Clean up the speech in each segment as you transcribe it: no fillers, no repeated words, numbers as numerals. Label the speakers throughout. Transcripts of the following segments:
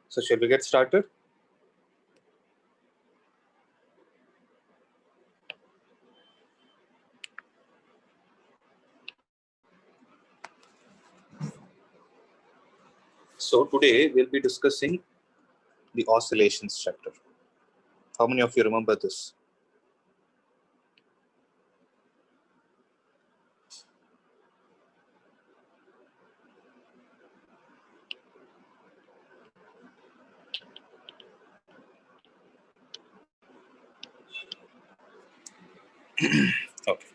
Speaker 1: So shall we get started? So today we'll be discussing the oscillations chapter. How many of you remember this? Okay.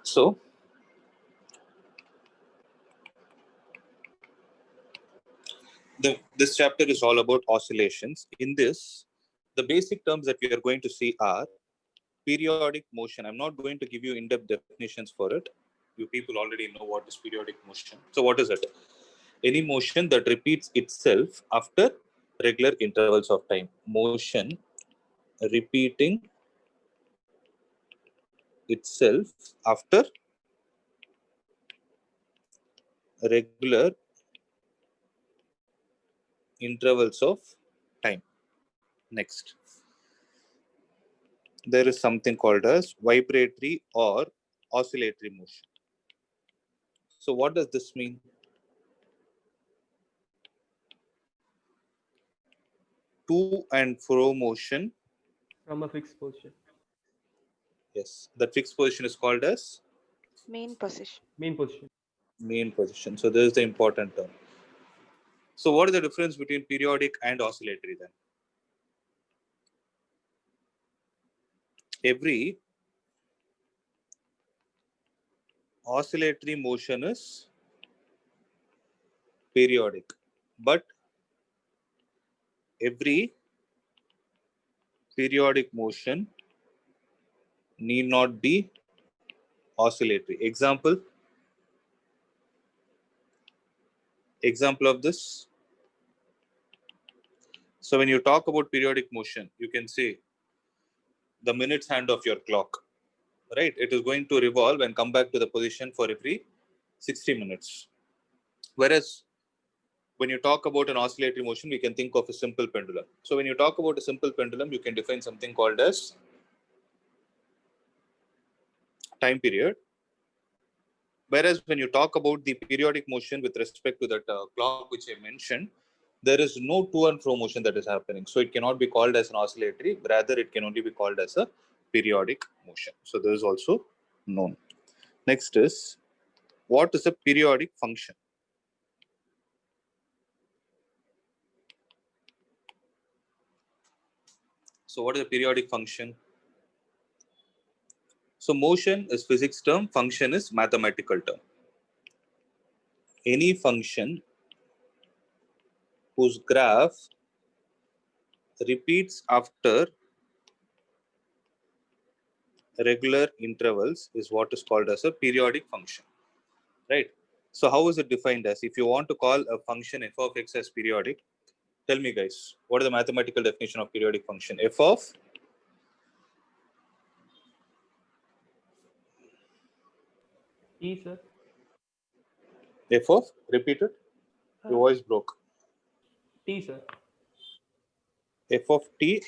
Speaker 1: So this chapter is all about oscillations. In this, the basic terms that we are going to see are periodic motion. I'm not going to give you in-depth definitions for it. You people already know what is periodic motion. So what is it? Any motion that repeats itself after regular intervals of time. Motion repeating itself after regular intervals of time. Next, there is something called as vibratory or oscillatory motion. So what does this mean? To and fro motion
Speaker 2: from a fixed position.
Speaker 1: Yes, that fixed position is called as
Speaker 3: Main position.
Speaker 2: Main position.
Speaker 1: main position. So this is the important term. So what is the difference between periodic and oscillatory then? Every oscillatory motion is periodic, but every periodic motion need not be oscillatory. Example of this. So when you talk about periodic motion, you can say the minutes hand of your clock, right? It is going to revolve and come back to the position for every 60 minutes. Whereas when you talk about an oscillatory motion, we can think of a simple pendulum. So when you talk about a simple pendulum, you can define something called as time period. Whereas when you talk about the periodic motion with respect to that clock which I mentioned, there is no to and fro motion that is happening. So it cannot be called as an oscillatory, rather it can only be called as a periodic motion. So this is also known. Next is, what is a periodic function? So what is a periodic function? So motion is physics term, function is mathematical term. Any function whose graph repeats after regular intervals is what is called as a periodic function, right? So how is it defined as? If you want to call a function f of x as periodic, tell me guys, what is the mathematical definition of periodic function? F of
Speaker 2: T, sir.
Speaker 1: F of, repeat it. Your voice broke.
Speaker 2: T, sir.
Speaker 1: F of t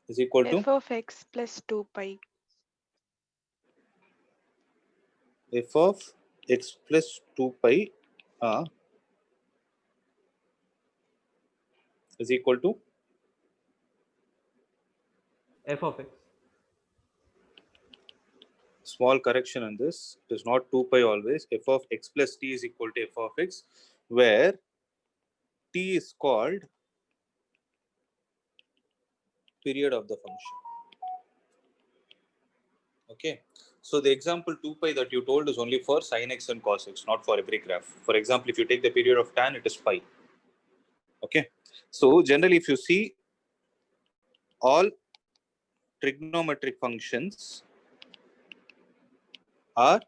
Speaker 1: is equal to
Speaker 3: F of x plus 2 pi.
Speaker 1: f of x plus 2 pi is equal to
Speaker 2: F of x.
Speaker 1: small correction on this. It is not 2 pi always. F of x plus t is equal to f of x, where t is called period of the function. Okay. So the example 2 pi that you told is only for sin x and cos x, not for every graph. For example, if you take the period of tan, it is pi. Okay. So generally, if you see all trigonometric functions are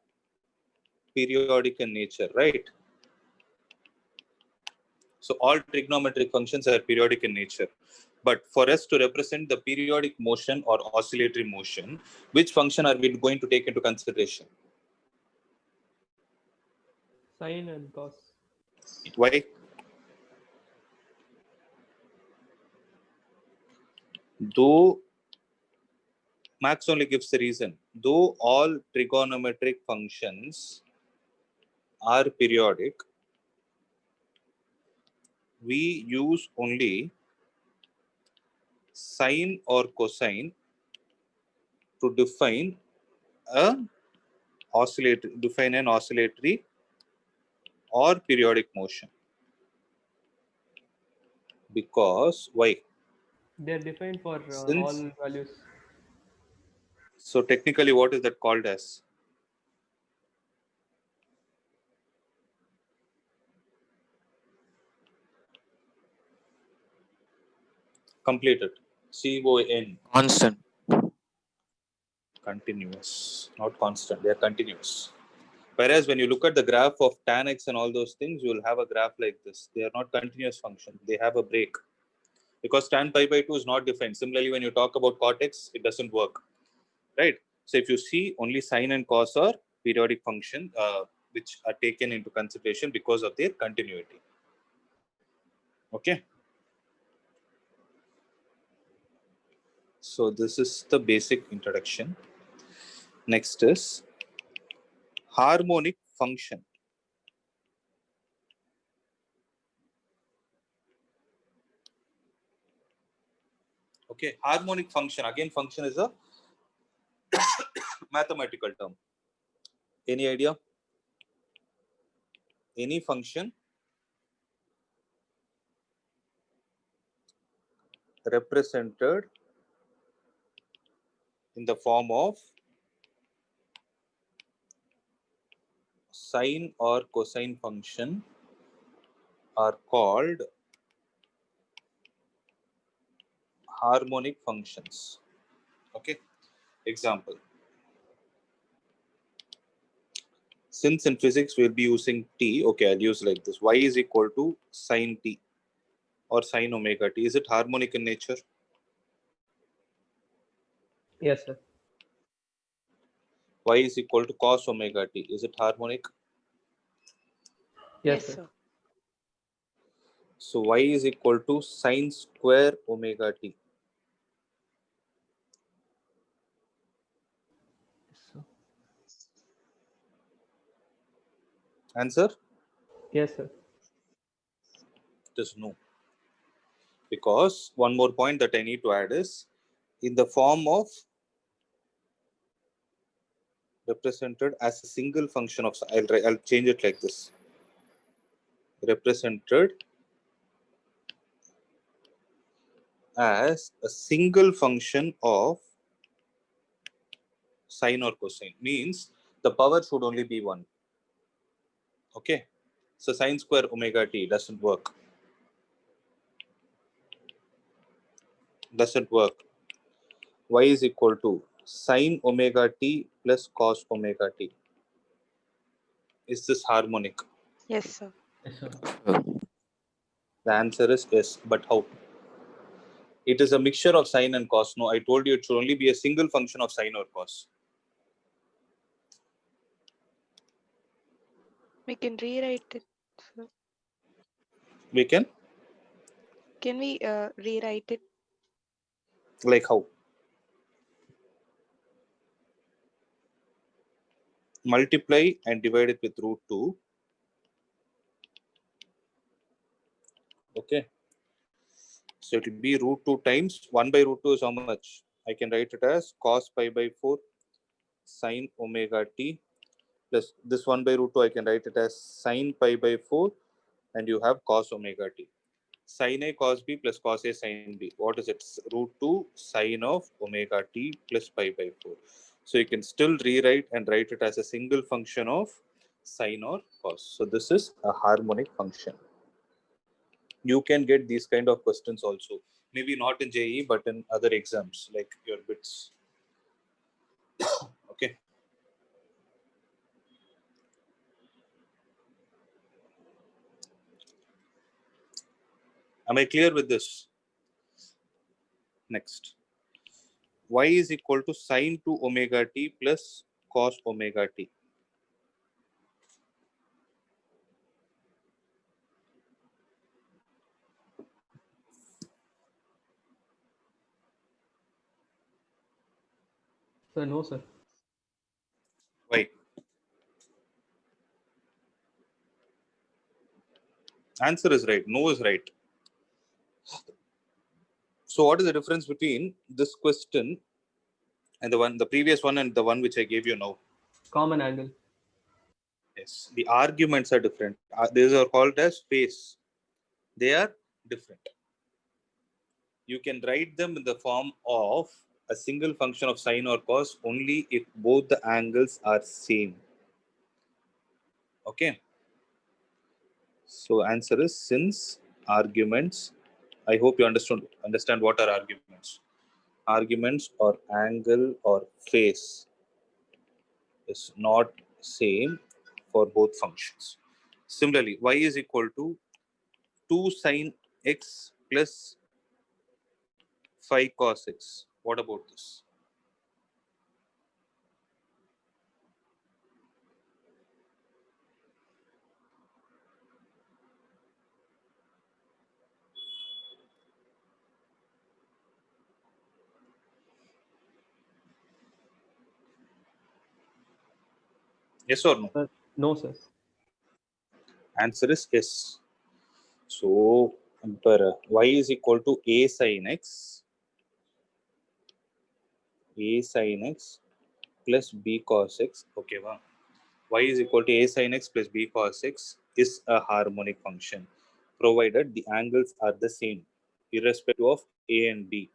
Speaker 1: periodic in nature, right? So all trigonometric functions are periodic in nature. But for us to represent the periodic motion or oscillatory motion, which function are we going to take into consideration?
Speaker 2: Sine and cos.
Speaker 1: Why? Though Max only gives the reason. Though all trigonometric functions are periodic, we use only sine or cosine to define an oscillatory or periodic motion. Because why?
Speaker 2: They're defined for
Speaker 1: Since
Speaker 2: all values.
Speaker 1: so technically, what is that called as? Completed. CON.
Speaker 4: Constant.
Speaker 1: Continuous, not constant. They are continuous. Whereas when you look at the graph of tan x and all those things, you will have a graph like this. They are not continuous function. They have a break. Because tan pi by 2 is not defined. Similarly, when you talk about cot x, it doesn't work. Right? So if you see, only sine and cos are periodic function which are taken into consideration because of their continuity. Okay. So this is the basic introduction. Next is harmonic function. Okay, harmonic function. Again, function is a mathematical term. Any idea? Any function represented in the form of sine or cosine function are called harmonic functions. Okay, example. Since in physics we'll be using t, okay, I'll use like this. Y is equal to sine t or sine omega t. Is it harmonic in nature?
Speaker 2: Yes, sir.
Speaker 1: Y is equal to cos omega t. Is it harmonic?
Speaker 2: Yes, sir.
Speaker 1: So y is equal to sine square omega t. Answer?
Speaker 2: Yes, sir.
Speaker 1: It is no. Because one more point that I need to add is in the form of represented as a single function of, I'll change it like this. Represented as a single function of sine or cosine means the power should only be one. Okay. So sine square omega t doesn't work. Doesn't work. Y is equal to sine omega t plus cos omega t. Is this harmonic?
Speaker 3: Yes, sir.
Speaker 2: Yes, sir.
Speaker 1: The answer is yes. But how? It is a mixture of sine and cos. No, I told you it should only be a single function of sine or cos.
Speaker 3: We can rewrite it, sir.
Speaker 1: We can?
Speaker 3: Can we rewrite it?
Speaker 1: Like how? Multiply and divide it with root 2. Okay. So it will be root 2 times 1 by root 2 is how much? I can write it as cos pi by 4 sine omega t plus this 1 by root 2 I can write it as sine pi by 4 and you have cos omega t. Sine a cos b plus cos a sine b. What is it? Root 2 sine of omega t plus pi by 4. So you can still rewrite and write it as a single function of sine or cos. So this is a harmonic function. You can get these kind of questions also. Maybe not in JEE, but in other exams like your bits. Okay. Am I clear with this? Next. Y is equal to sine 2 omega t plus cos omega t.
Speaker 2: Sir, no, sir.
Speaker 1: Why? Answer is right. No is right. So what is the difference between this question and the previous one and the one which I gave you now?
Speaker 2: Common angle.
Speaker 1: Yes, the arguments are different. These are called as phase. They are different. You can write them in the form of a single function of sine or cos only if both the angles are same. Okay. So answer is since arguments. I hope you understand what are arguments. Arguments or angle or phase is not same for both functions. Similarly, y is equal to 2 sine x plus 5 cos x. What about this? Yes or no?
Speaker 2: Sir, no, sir.
Speaker 1: Answer is yes. So, y is equal to a sin x, plus b cos x. Okay, wow. Y is equal to a sin x plus b cos x is a harmonic function, provided the angles are the same, irrespective of a and b.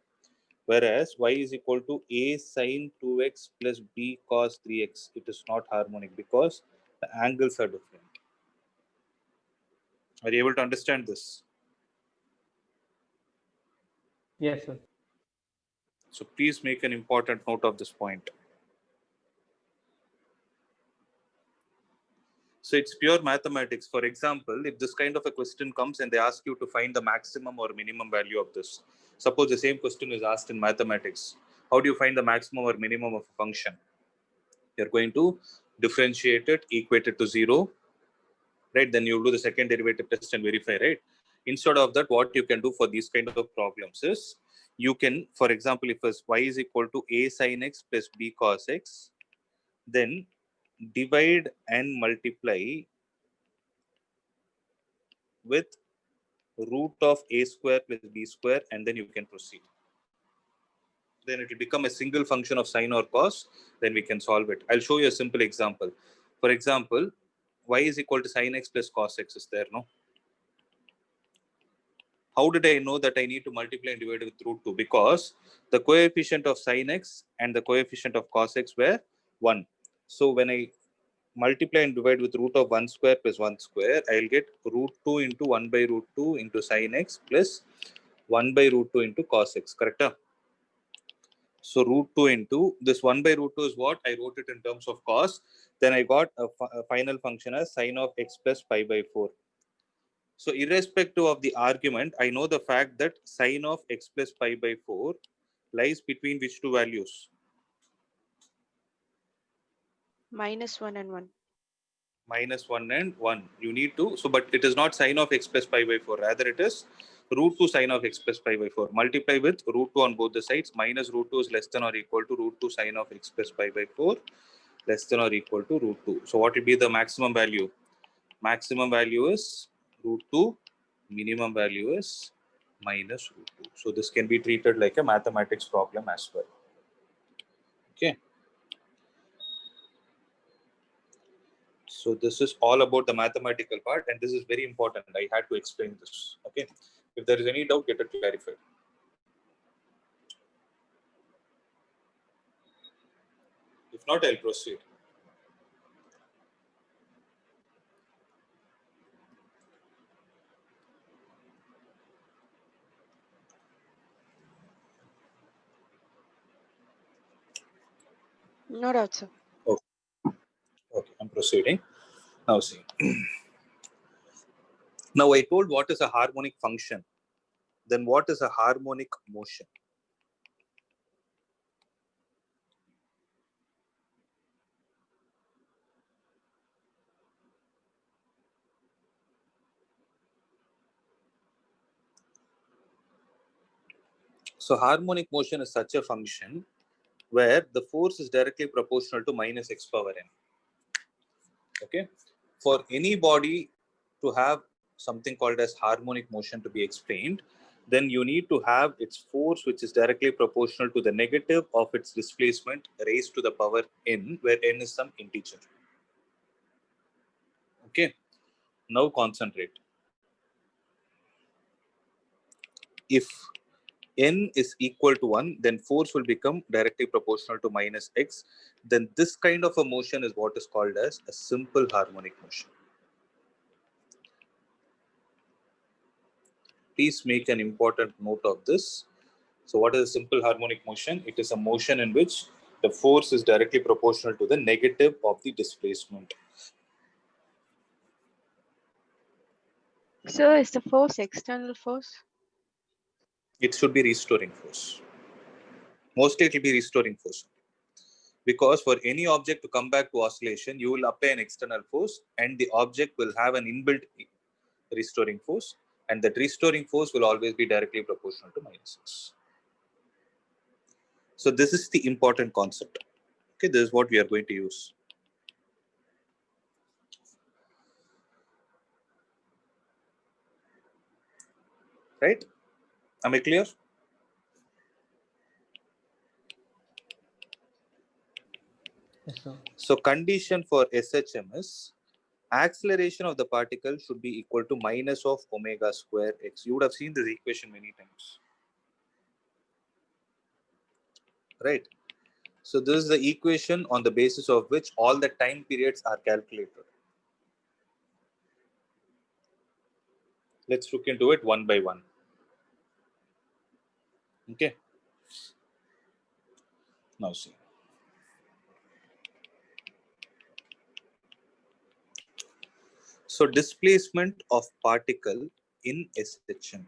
Speaker 1: Whereas y is equal to a sin 2x plus b cos 3x, it is not harmonic because the angles are different. Are you able to understand this?
Speaker 2: Yes, sir.
Speaker 1: So please make an important note of this point. So it's pure mathematics. For example, if this kind of a question comes and they ask you to find the maximum or minimum value of this, suppose the same question is asked in mathematics, how do you find the maximum or minimum of a function? You're going to differentiate it, equate it to 0, right? Then you do the second derivative test and verify, right? Instead of that, what you can do for these kind of problems is you can, for example, if y is equal to a sin x plus b cos x, then divide and multiply with root of a square plus b square, and then you can proceed. Then it will become a single function of sine or cos. Then we can solve it. I'll show you a simple example. For example, y is equal to sine x plus cos x is there, no? How did I know that I need to multiply and divide with root 2? Because the coefficient of sine x and the coefficient of cos x were 1. So when I multiply and divide with root of 1 square plus 1 square, I'll get root 2 into 1 by root 2 into sine x plus 1 by root 2 into cos x, correct? So root 2 into this 1 by root 2 is what? I wrote it in terms of cos. Then I got a final function as sine of x plus pi by 4. So irrespective of the argument, I know the fact that sine of x plus pi by 4 lies between which two values?
Speaker 3: -1 and 1.
Speaker 1: -1 and 1. You need to, so but it is not sine of x plus pi by 4. Rather it is root 2 sine of x plus pi by 4. Multiply with root 2 on both the sides. Minus root 2 is less than or equal to root 2 sine of x plus pi by 4 less than or equal to root 2. So what will be the maximum value? Maximum value is root 2. Minimum value is minus root 2. So this can be treated like a mathematics problem as well. Okay. So this is all about the mathematical part, and this is very important. I had to explain this. Okay. If there is any doubt, get it clarified. If not, I'll proceed.
Speaker 3: No doubt, sir.
Speaker 1: Okay. Okay, I'm proceeding. Now see. Now I told what is a harmonic function. Then what is a harmonic motion? So harmonic motion is such a function where the force is directly proportional to minus x power n. Okay. For any body to have something called as harmonic motion to be explained, then you need to have its force which is directly proportional to the negative of its displacement raised to the power n, where n is some integer. Okay. Now concentrate. If n is equal to 1, then force will become directly proportional to minus x. Then this kind of a motion is what is called as a simple harmonic motion. Please make an important note of this. So what is a simple harmonic motion? It is a motion in which the force is directly proportional to the negative of the displacement.
Speaker 3: So is the force external force?
Speaker 1: It should be restoring force. Mostly it will be restoring force. Because for any object to come back to oscillation, you will apply an external force and the object will have an inbuilt restoring force, and that restoring force will always be directly proportional to minus x. So this is the important concept. Okay, this is what we are going to use. Right? Am I clear?
Speaker 2: Yes, sir.
Speaker 1: So condition for SHM is acceleration of the particle should be equal to minus of omega square x. You would have seen this equation many times. Right? So this is the equation on the basis of which all the time periods are calculated. Let's look into it one by one. Okay. Now see. So displacement of particle in SHM.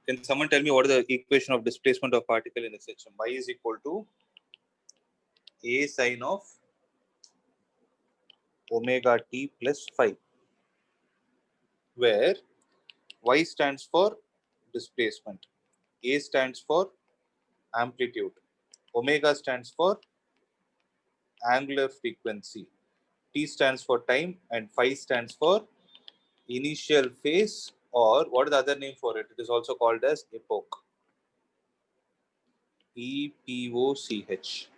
Speaker 1: Can someone tell me what is the equation of displacement of particle in SHM? Y is equal to A sine of omega t plus phi, where Y stands for displacement, A stands for amplitude, omega stands for angular frequency, T stands for time, and phi stands for initial phase, or what is the other name for it? It is also called as epoch. EPOCH.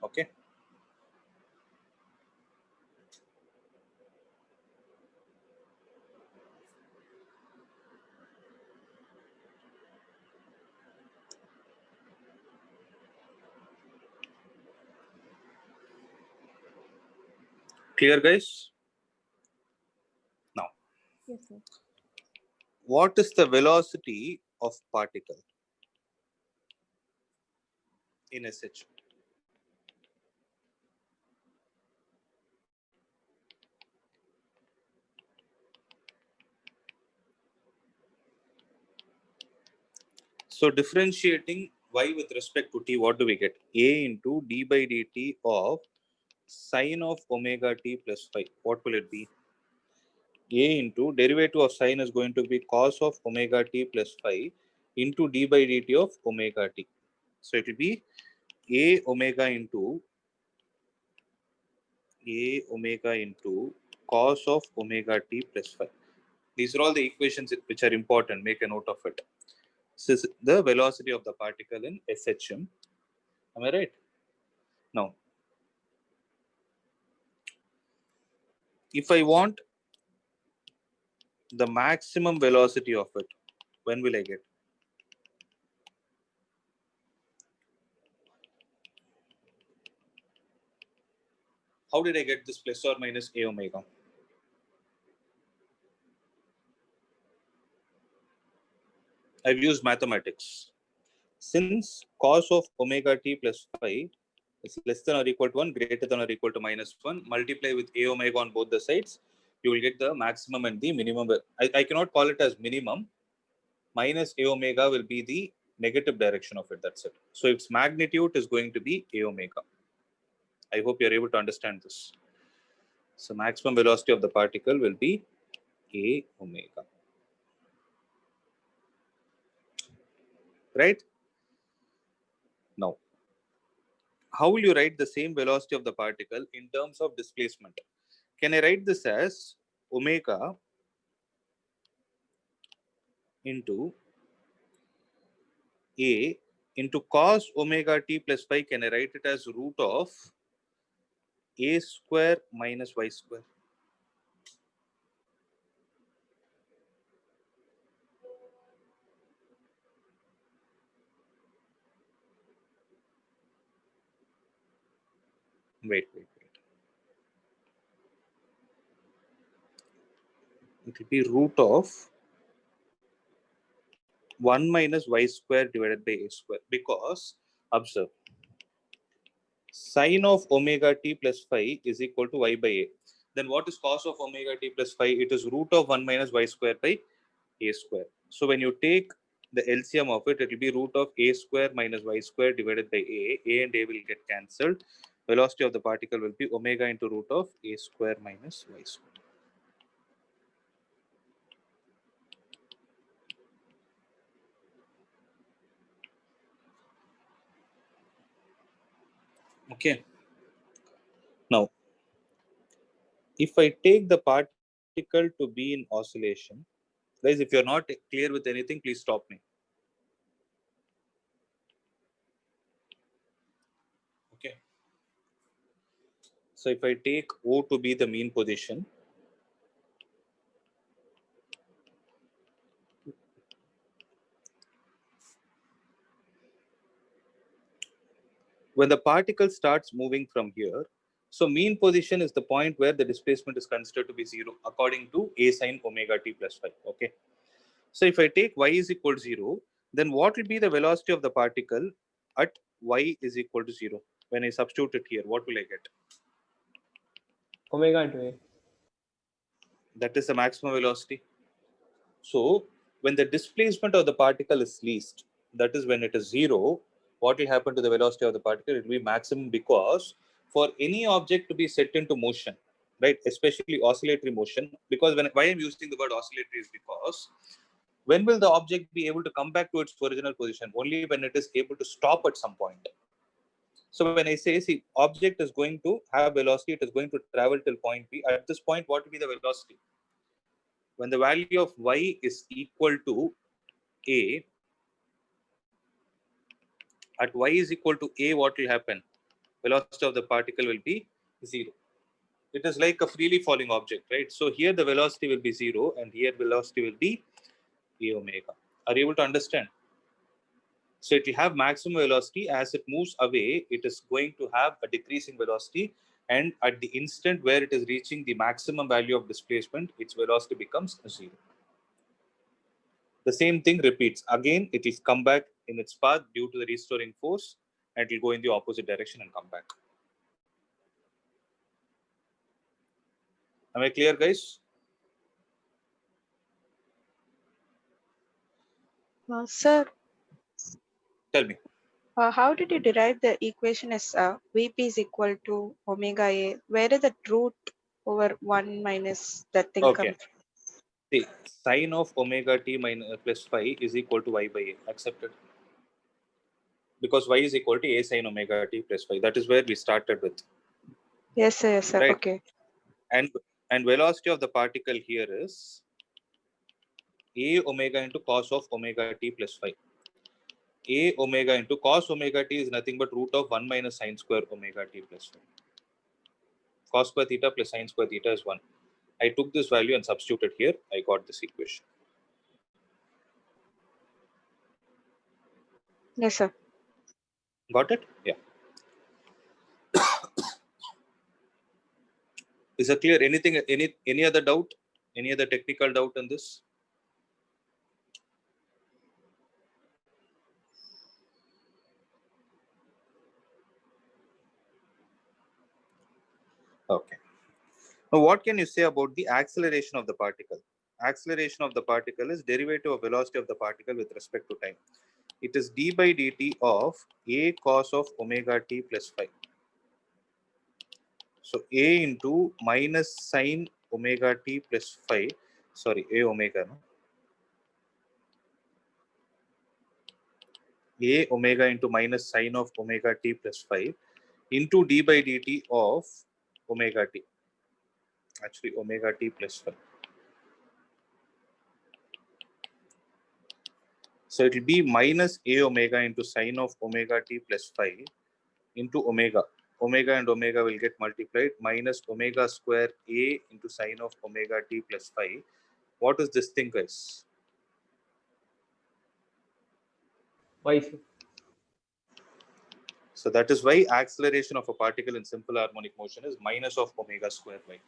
Speaker 1: Okay. Clear, guys? Now,
Speaker 3: Yes, sir.
Speaker 1: what is the velocity of particle in SH? So differentiating y with respect to t, what do we get? A into d by dt of sine of omega t plus phi. What will it be? A into derivative of sine is going to be cos of omega t plus phi into d by dt of omega t. So it will be a omega into cos of omega t plus phi. These are all the equations which are important. Make a note of it. This is the velocity of the particle in SHM. Am I right? Now, if I want the maximum velocity of it, when will I get? How did I get this plus or minus a omega? I've used mathematics. Since cos of omega t plus phi is less than or equal to 1, greater than or equal to minus 1, multiply with a omega on both the sides, you will get the maximum and the minimum. I cannot call it as minimum. Minus a omega will be the negative direction of it. That's it. So its magnitude is going to be a omega. I hope you're able to understand this. So maximum velocity of the particle will be a omega. right? Now, how will you write the same velocity of the particle in terms of displacement? Can I write this as omega into a into cos omega t plus phi? Can I write it as root of a square minus y square? Wait. It will be root of 1 minus y square divided by a square, because observe, sine of omega t plus phi is equal to y by a. Then what is cos of omega t plus phi? It is root of 1 minus y square by a square. So when you take the LCM of it, it will be root of a square minus y square divided by a. A and a will get cancelled. Velocity of the particle will be omega into root of a square minus y square. Okay. Now, if I take the particle to be in oscillation, guys, if you're not clear with anything, please stop me. Okay. So if I take O to be the mean position, when the particle starts moving from here, so mean position is the point where the displacement is considered to be 0 according to a sine omega t plus phi. Okay. So if I take y is equal to 0, then what will be the velocity of the particle at y is equal to 0? When I substitute it here, what will I get?
Speaker 2: Omega into a.
Speaker 1: That is the maximum velocity. So when the displacement of the particle is least, that is when it is 0, what will happen to the velocity of the particle? It will be maximum, because for any object to be set into motion, right, especially oscillatory motion, because why I'm using the word oscillatory is because when will the object be able to come back to its original position? Only when it is able to stop at some point. So when I say, see, object is going to have velocity, it is going to travel till point P. At this point, what will be the velocity? When the value of y is equal to a, at y is equal to a, what will happen? Velocity of the particle will be 0. It is like a freely falling object, right? So here the velocity will be 0 and here velocity will be a omega. Are you able to understand? So it will have maximum velocity. As it moves away, it is going to have a decreasing velocity, and at the instant where it is reaching the maximum value of displacement, its velocity becomes 0. The same thing repeats. Again, it will come back in its path due to the restoring force, and it will go in the opposite direction and come back. Am I clear, guys?
Speaker 3: Sir,
Speaker 1: Tell me.
Speaker 3: how did you derive the equation as Vp is equal to omega A? Where did the root over 1 minus that thing come
Speaker 1: Okay.
Speaker 3: from?
Speaker 1: See, sine of omega t minus plus phi is equal to y by a. Accepted. Because y is equal to a sine omega t plus phi. That is where we started with.
Speaker 3: Yes, sir, yes, sir.
Speaker 1: Right.
Speaker 3: Okay.
Speaker 1: And velocity of the particle here is a omega into cos of omega t plus phi. A omega into cos omega t is nothing but root of 1 minus sine square omega t plus phi. Cos square theta plus sine square theta is 1. I took this value and substituted here. I got this equation.
Speaker 3: Yes, sir.
Speaker 1: Got it? Yeah. Is it clear? Anything? Any other doubt? Any other technical doubt on this? Okay. Now, what can you say about the acceleration of the particle? Acceleration of the particle is derivative of velocity of the particle with respect to time. It is d by dt of a cos of omega t plus phi. So a into minus sine omega t plus phi, sorry, a omega, no? A omega into minus sine of omega t plus 5 into d by dt of omega t. Actually, omega t plus 5. So it will be minus a omega into sine of omega t plus 5 into omega. Omega and omega will get multiplied, minus omega square a into sine of omega t plus 5. What is this thing, guys?
Speaker 2: Y, sir.
Speaker 1: So that is why acceleration of a particle in simple harmonic motion is minus of omega square y.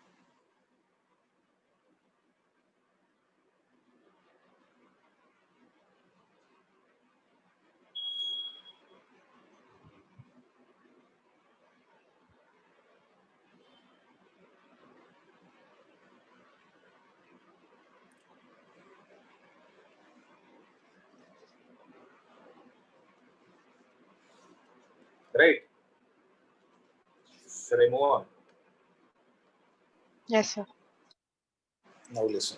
Speaker 1: Right? Shall I move on?
Speaker 3: Yes, sir.
Speaker 1: Now listen.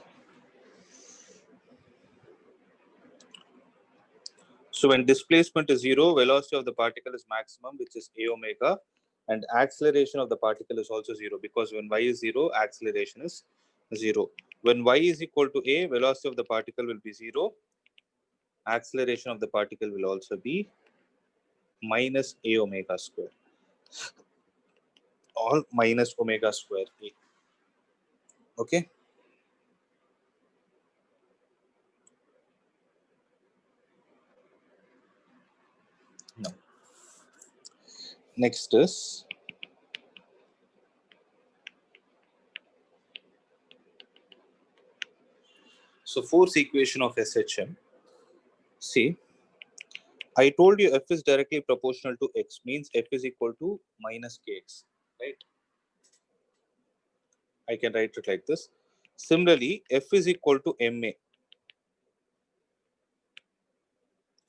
Speaker 1: So when displacement is 0, velocity of the particle is maximum, which is a omega, and acceleration of the particle is also 0, because when y is 0, acceleration is 0. When y is equal to a, velocity of the particle will be 0. Acceleration of the particle will also be minus a omega square, or minus omega square a. Okay. Now, next is force equation of SHM. See, I told you F is directly proportional to X, means F is equal to minus Kx, right? I can write it like this. Similarly, F is equal to ma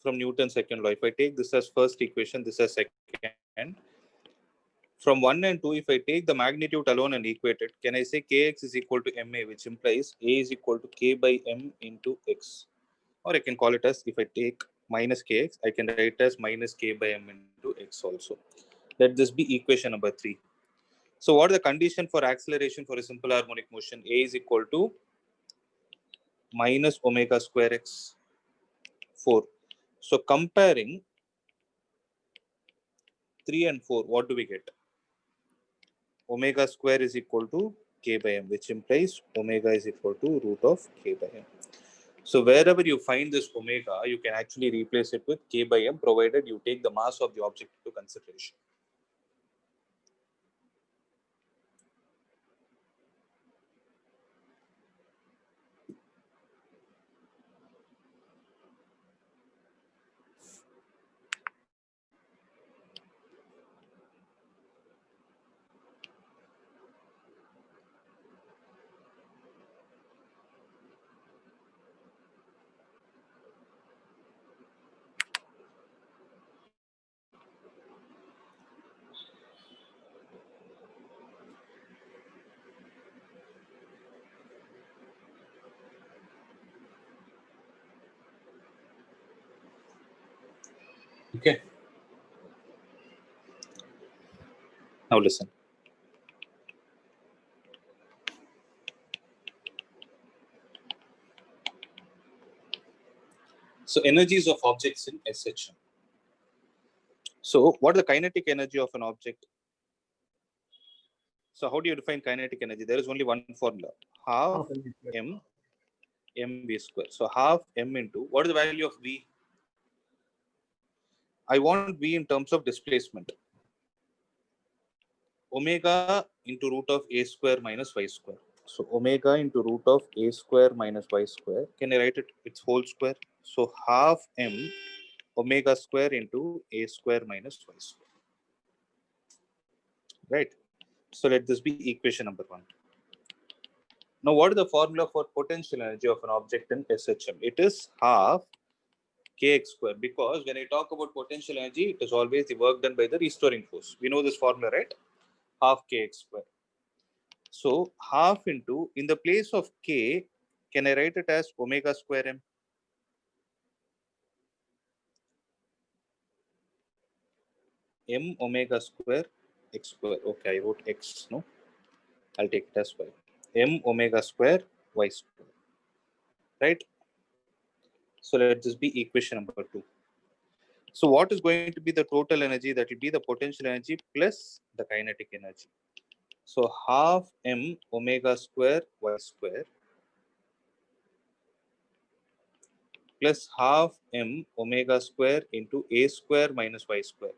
Speaker 1: from Newton's second law. If I take this as first equation, this as second. From 1 and 2, if I take the magnitude alone and equate it, can I say Kx is equal to ma, which implies A is equal to K by M into X? Or I can call it as, if I take minus Kx, I can write it as minus K by M into X also. Let this be equation number 3. So what is the condition for acceleration for a simple harmonic motion? A is equal to minus omega square x 4. So comparing 3 and 4, what do we get? Omega square is equal to k by m, which implies omega is equal to root of k by m. So wherever you find this omega, you can actually replace it with k by m, provided you take the mass of the object into consideration. Okay. Now listen. So energies of objects in SHM. So what is the kinetic energy of an object? So how do you define kinetic energy? There is only one formula, half m mv square. So half m into, what is the value of v? I want v in terms of displacement. Omega into root of a square minus y square. So omega into root of a square minus y square. Can I write it its whole square? So half m omega square into a square minus y square. Right. So let this be equation number 1. Now, what is the formula for potential energy of an object in SHM? It is half kx square, because when I talk about potential energy, it is always the work done by the restoring force. We know this formula, right? Half kx square. So half into, in the place of k, can I write it as omega square m? m omega square x square. Okay, I wrote x, no? I'll take it as y. M omega square y square. Right? So let this be equation number 2. So what is going to be the total energy? That will be the potential energy plus the kinetic energy. So half m omega square y square plus half m omega square into a square minus y square.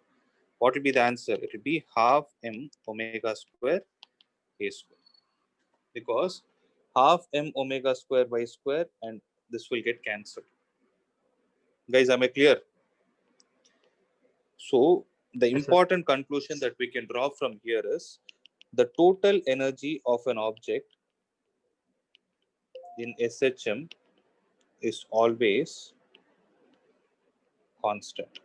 Speaker 1: What will be the answer? It will be half m omega square a square, because half m omega square y square and this will get cancelled. Guys, am I clear? So the
Speaker 2: Yes, sir.
Speaker 1: important conclusion that we can draw from here is the total energy of an object in SHM is always constant.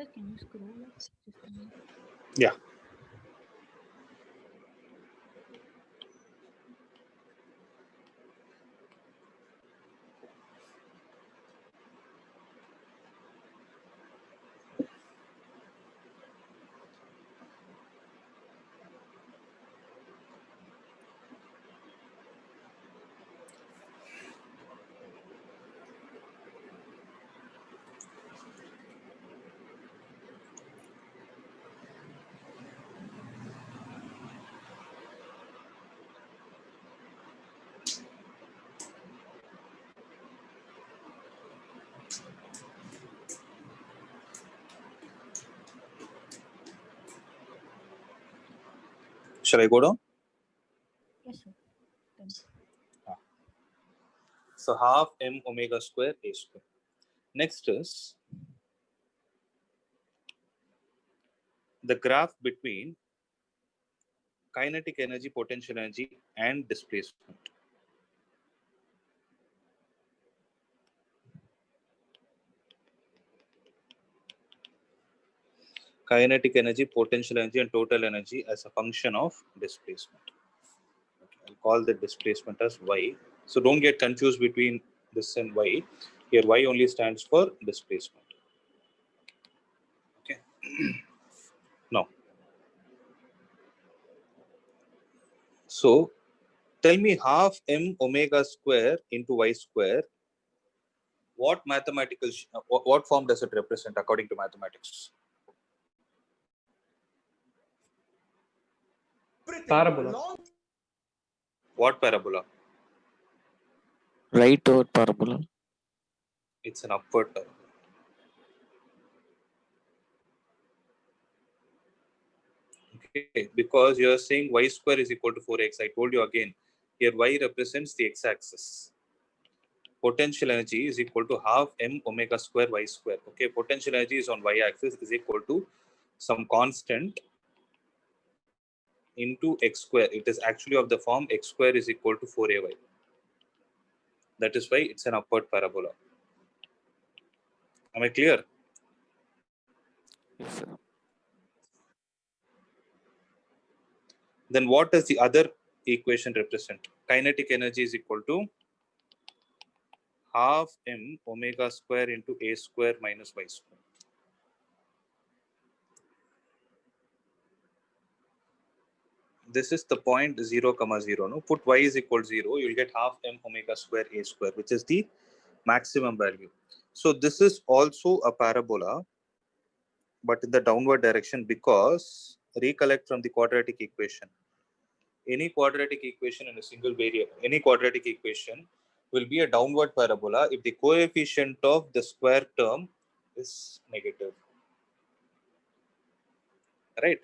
Speaker 4: Sir, can you scroll up just a minute?
Speaker 1: Yeah. Shall I go down?
Speaker 4: Yes, sir. Done.
Speaker 1: So half m omega square a square. Next is the graph between kinetic energy, potential energy, and displacement. Kinetic energy, potential energy, and total energy as a function of displacement. Okay, I'll call the displacement as y. So don't get confused between this and y. Here y only stands for displacement. Okay. Now, so tell me half m omega square into y square. What mathematical, what form does it represent according to mathematics?
Speaker 2: Parabola.
Speaker 1: What parabola?
Speaker 5: Right over parabola.
Speaker 1: It's an upward parabola. Okay, because you are saying y square is equal to 4x. I told you again, here y represents the x-axis. Potential energy is equal to half m omega square y square. Okay, potential energy is on y-axis is equal to some constant into x square. It is actually of the form x square is equal to 4ay. That is why it's an upward parabola. Am I clear?
Speaker 5: Yes, sir.
Speaker 1: Then what does the other equation represent? Kinetic energy is equal to half m omega square into a square minus y square. This is the point 0, 0. No, put y is equal to 0. You'll get half m omega square a square, which is the maximum value. So this is also a parabola, but in the downward direction, because recollect from the quadratic equation. Any quadratic equation in a single variable, any quadratic equation will be a downward parabola if the coefficient of the square term is negative. Right?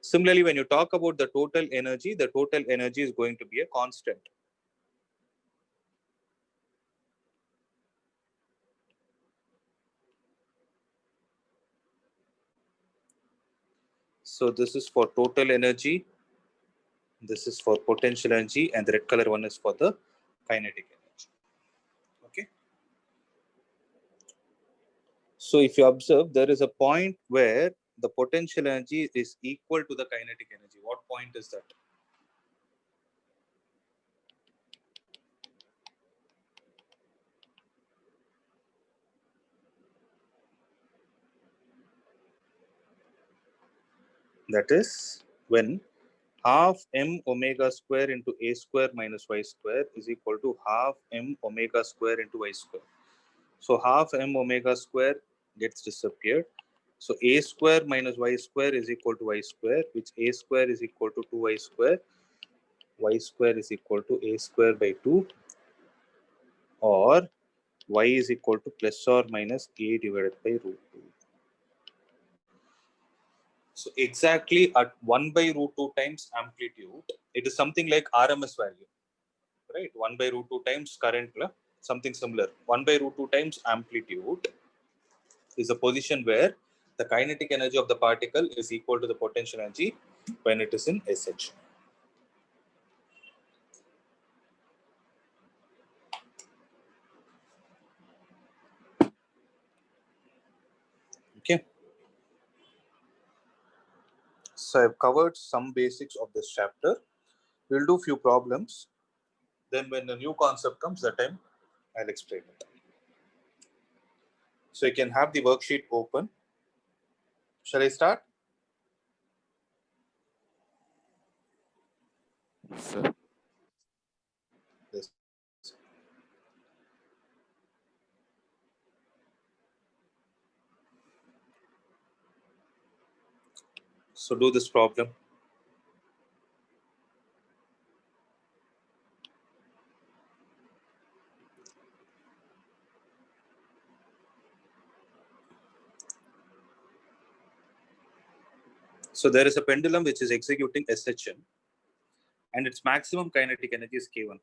Speaker 1: Similarly, when you talk about the total energy is going to be a constant. So this is for total energy, this is for potential energy, and the red color one is for the kinetic energy. Okay. So if you observe, there is a point where the potential energy is equal to the kinetic energy. What point is that? That is when half m omega square into a square minus y square is equal to half m omega square into y square. So half m omega square gets disappeared. So a square minus y square is equal to y square, which a square is equal to 2y square. Y square is equal to a square by 2, or y is equal to plus or minus a divided by root 2. So exactly at 1 by root 2 times amplitude, it is something like RMS value, right? 1 by root 2 times current, something similar. 1 by root 2 times amplitude is a position where the kinetic energy of the particle is equal to the potential energy when it is in SH. Okay. So I've covered some basics of this chapter. We'll do few problems. Then when a new concept comes, that time I'll explain it. So you can have the worksheet open. Shall I start?
Speaker 5: Sir.
Speaker 1: Yes. So do this problem. So there is a pendulum which is executing SHM, and its maximum kinetic energy is K1.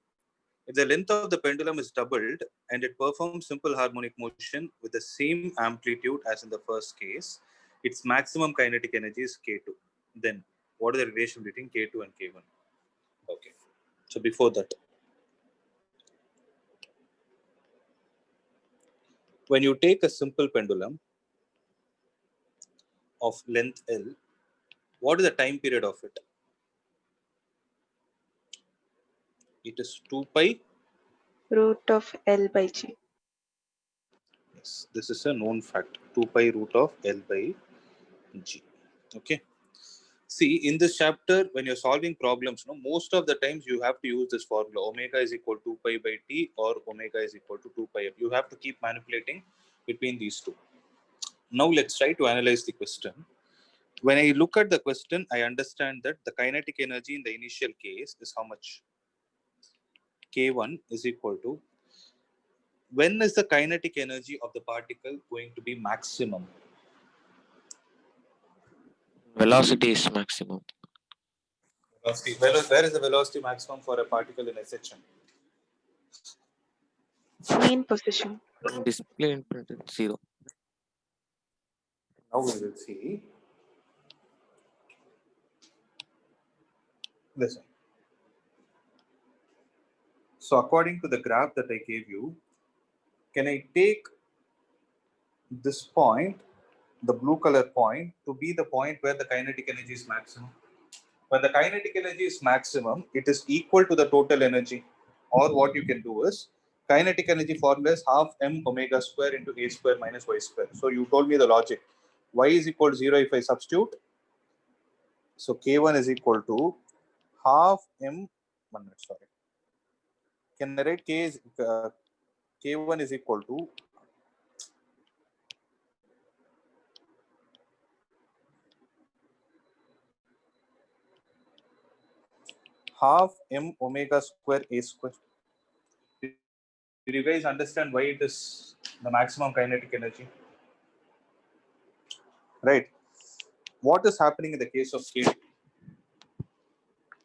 Speaker 1: If the length of the pendulum is doubled and it performs simple harmonic motion with the same amplitude as in the first case, its maximum kinetic energy is K2. Then what is the relation between K2 and K1? Okay. So before that, when you take a simple pendulum of length L, what is the time period of it? It is 2 pi.
Speaker 3: Root of L by G.
Speaker 1: Yes, this is a known fact. 2 pi root of L by G. Okay. See, in this chapter, when you're solving problems, most of the times you have to use this formula. Omega is equal to 2 pi by T, or omega is equal to 2 pi F. You have to keep manipulating between these two. Now let's try to analyze the question. When I look at the question, I understand that the kinetic energy in the initial case is how much? K1 is equal to, when is the kinetic energy of the particle going to be maximum?
Speaker 5: Velocity is maximum.
Speaker 1: Velocity. Where is the velocity maximum for a particle in SHM?
Speaker 3: Mean position.
Speaker 5: Display input is 0.
Speaker 1: Now we will see. Listen. So according to the graph that I gave you, can I take this point, the blue color point, to be the point where the kinetic energy is maximum? When the kinetic energy is maximum, it is equal to the total energy. Or what you can do is, kinetic energy formula is half m omega square into a square minus y square. So you told me the logic. Y is equal to 0 if I substitute. So K1 is equal to half m, 1 minute, sorry. Can I write K1 is equal to half m omega square a square. Did you guys understand why it is the maximum kinetic energy? Right. What is happening in the case of K2?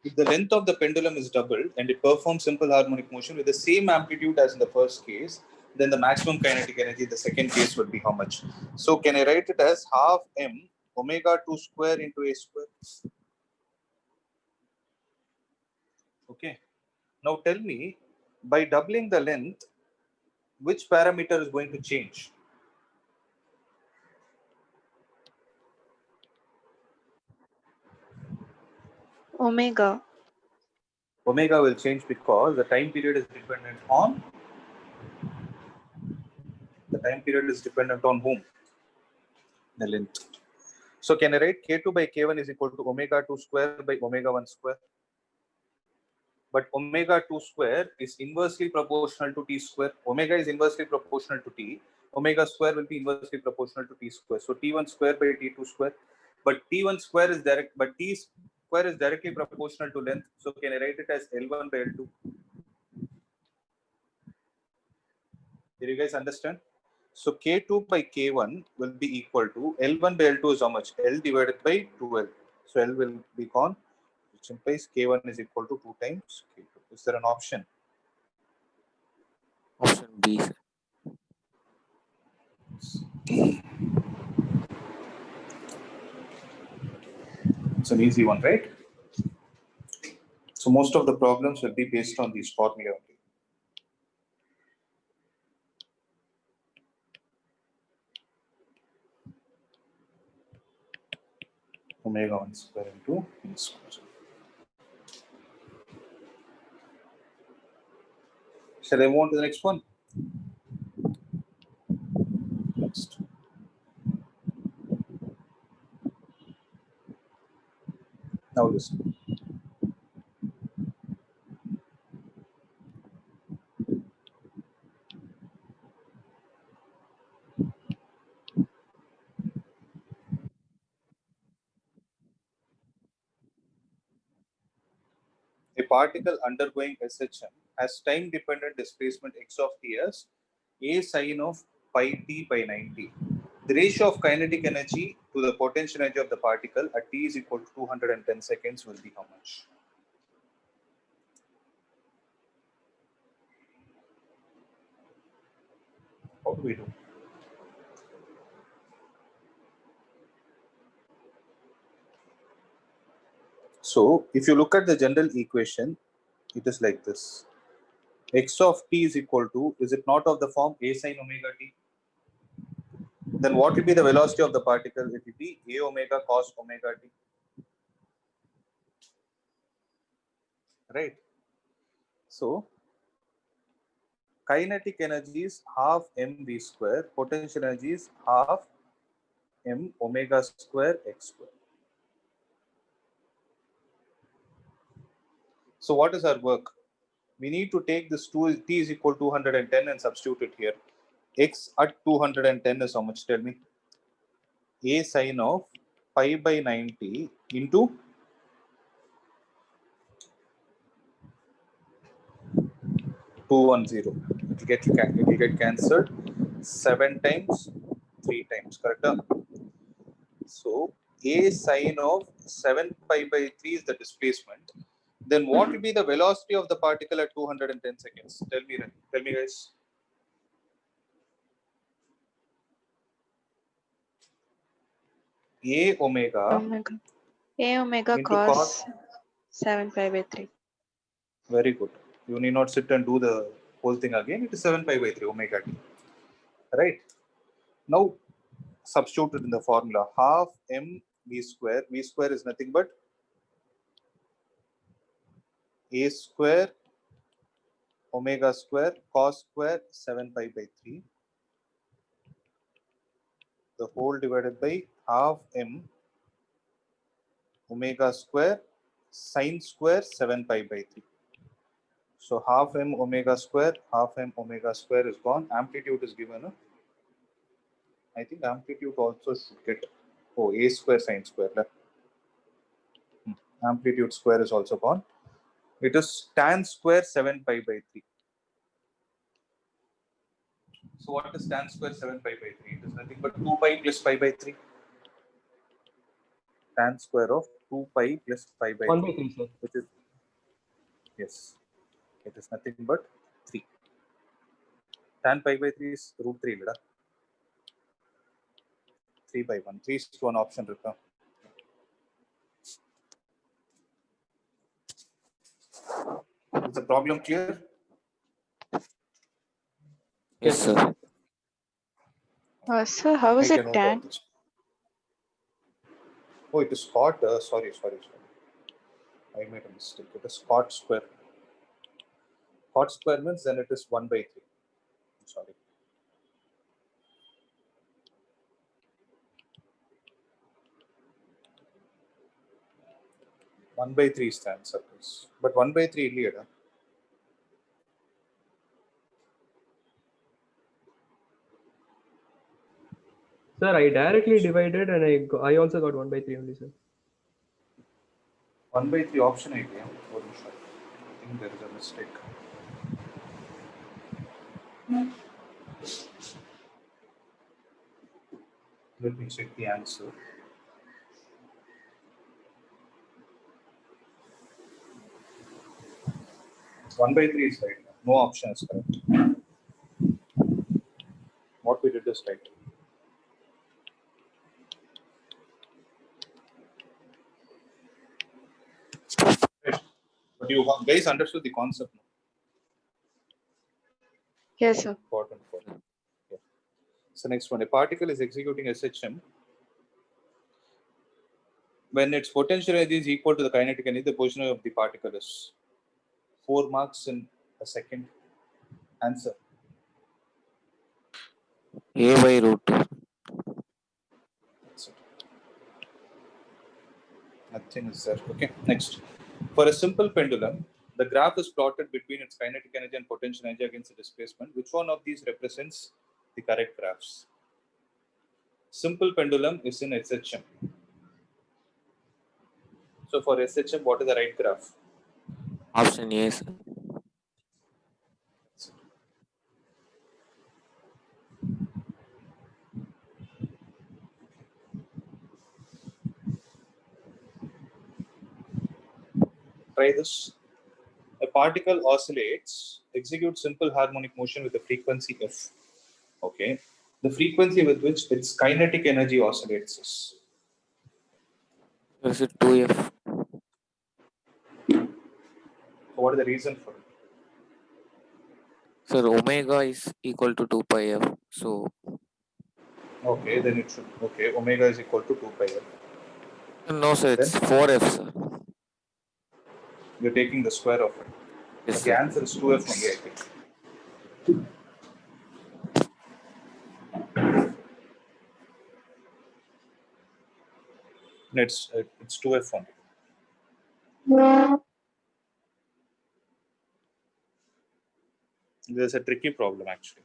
Speaker 1: If the length of the pendulum is doubled and it performs simple harmonic motion with the same amplitude as in the first case, then the maximum kinetic energy in the second case would be how much? So can I write it as half m omega 2 square into a square? Okay. Now tell me, by doubling the length, which parameter is going to change?
Speaker 3: Omega.
Speaker 1: Omega will change because the time period is dependent on whom? The length. So can I write K2 by K1 is equal to omega 2 square by omega 1 square? But omega 2 square is inversely proportional to T square. Omega is inversely proportional to T. Omega square will be inversely proportional to T square. So T1 square by T2 square. But T1 square is direct, but T square is directly proportional to length. So can I write it as L1 by L2? Did you guys understand? So K2 by K1 will be equal to L1 by L2 is how much? L divided by 2L. So L will be gone, which implies K1 is equal to 2 times K2. Is there an option?
Speaker 5: Option B, sir.
Speaker 1: It's an easy one, right? So most of the problems will be based on these formula only. Omega 1 square into E square. Shall I move on to the next one? Next. Now listen. A particle undergoing SHM has time-dependent displacement x of t as a sine of pi t by 90. The ratio of kinetic energy to the potential energy of the particle at t is equal to 210 seconds will be how much? How do we do? So if you look at the general equation, it is like this. X of t is equal to, is it not of the form a sine omega t? Then what will be the velocity of the particle? It will be a omega cos omega t. Right? So kinetic energy is half mv square, potential energy is half m omega square x square. So what is our work? We need to take this t is equal to 210 and substitute it here. X at 210 is how much? Tell me. A sine of pi by 90 into 210. It will get cancelled 7 times, 3 times. Correct? So a sine of 7 pi by 3 is the displacement. Then what will be the velocity of the particle at 210 seconds? Tell me guys. A omega
Speaker 3: Omega. A omega
Speaker 1: into
Speaker 3: cos
Speaker 1: cos.
Speaker 3: 7 pi by 3.
Speaker 1: Very good. You need not sit and do the whole thing again. It is 7 pi by 3 omega t. Right? Now substitute it in the formula. Half m v square. V square is nothing but a square omega square cos square 7 pi by 3. The whole divided by half m omega square sine square 7 pi by 3. So half m omega square is gone. Amplitude is given. I think amplitude also should get a square sine square. Amplitude square is also gone. It is tan square 7 pi by 3. So what is tan square 7 pi by 3? It is nothing but 2 pi plus pi by 3. Tan square of 2 pi plus pi by
Speaker 2: 1 by
Speaker 1: 3,
Speaker 2: 3, sir.
Speaker 1: which is, yes, it is nothing but 3. Tan pi by 3 is root 3. 3 by 1. 3 is one option. Is the problem clear?
Speaker 5: Yes, sir.
Speaker 3: Sir, how is
Speaker 1: I
Speaker 3: it
Speaker 1: can note
Speaker 3: tan?
Speaker 1: down this. Oh, it is cot. Sorry. I made a mistake. It is cot square. Cot square means then it is 1 by 3. Sorry. One by 3 is the answer. But 1 by 3 illiyada.
Speaker 2: Sir, I directly divided and I also got 1 by 3 only, sir.
Speaker 1: 1 by 3 option idea. I think there is a mistake. Let me check the answer. One by 3 is right. No option is correct. What we did is right. Right. But you guys understood the concept. No?
Speaker 3: Yes, sir.
Speaker 1: Important. Yeah. So next one, a particle is executing SHM when its potential energy is equal to the kinetic energy. The position of the particle is 4 marks in a second. Answer.
Speaker 5: A by root 2.
Speaker 1: That's it. Nothing is there. Okay. Next, for a simple pendulum, the graph is plotted between its kinetic energy and potential energy against the displacement. Which one of these represents the correct graphs? Simple pendulum is in SHM. So for SHM, what is the right graph?
Speaker 5: Option A, sir.
Speaker 1: Try this. A particle oscillates, executes simple harmonic motion with a frequency f. Okay. The frequency with which its kinetic energy oscillates is.
Speaker 5: Is it 2F?
Speaker 1: So what is the reason for it?
Speaker 5: Sir, omega is equal to 2 pi F. So,
Speaker 1: Okay, then it should. Okay, omega is equal to 2 pi f.
Speaker 5: no, sir, it's
Speaker 1: Then
Speaker 5: 4F, sir.
Speaker 1: you're taking the square of it.
Speaker 5: Yes,
Speaker 1: But the
Speaker 5: sir.
Speaker 1: answer is 2f only, I think. It's 2f only. There's a tricky problem actually.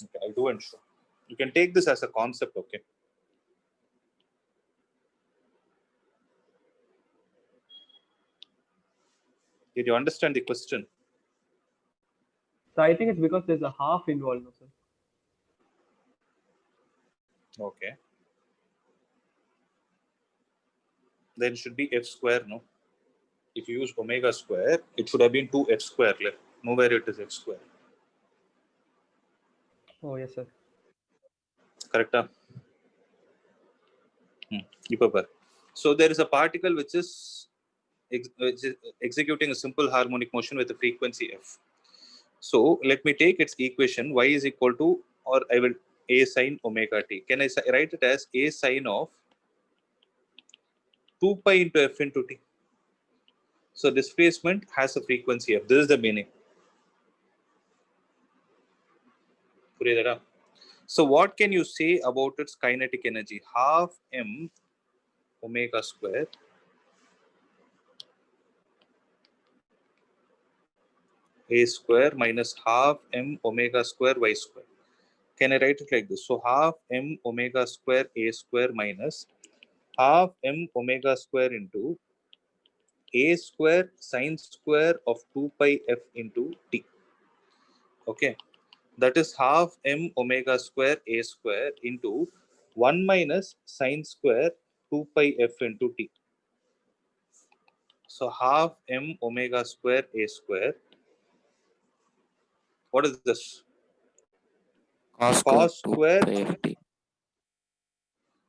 Speaker 1: Okay, I'll do and show. You can take this as a concept, okay? Did you understand the question?
Speaker 2: So I think it's because there's a half involved, no, sir.
Speaker 1: Okay. Then it should be f square, no? If you use omega square, it should have been 2f square left. Nowhere it is f square.
Speaker 2: Oh, yes, sir.
Speaker 1: Correct? So there is a particle which is executing a simple harmonic motion with a frequency f. So let me take its equation y is equal to, or I will a sine omega t. Can I write it as a sine of 2 pi into f into t? So displacement has a frequency f. This is the meaning. So what can you say about its kinetic energy? Half m omega square a square minus half m omega square y square. Can I write it like this? So half m omega square a square minus half m omega square into a square sine square of 2 pi f into t. Okay, that is half m omega square a square into 1 minus sine square 2 pi f into t. So half m omega square a square. What is this?
Speaker 5: Cos square 2
Speaker 1: Cos square
Speaker 5: pi F t.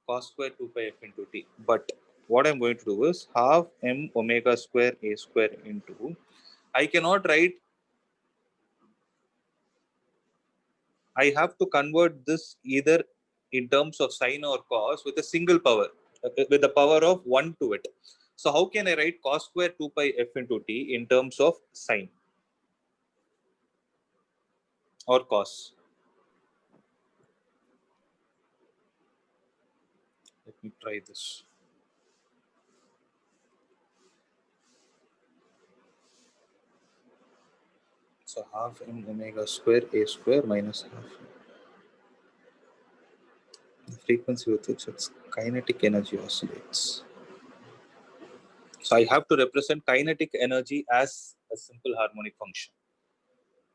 Speaker 1: cos square 2 pi f into t. But what I'm going to do is half m omega square a square into, I cannot write, I have to convert this either in terms of sine or cos with a single power, with the power of 1 to it. So how can I write cos square 2 pi f into t in terms of sine or cos? Let me try this. So half m omega square a square minus half the frequency with which its kinetic energy oscillates. So I have to represent kinetic energy as a simple harmonic function.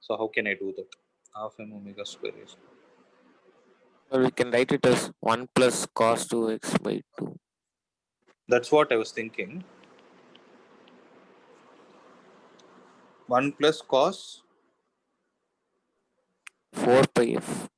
Speaker 1: So how can I do that? Half m omega square a square.
Speaker 5: Well, we can write it as 1 plus cos 2x by 2.
Speaker 1: That's what I was thinking. 1 plus cos
Speaker 5: 4 pi f.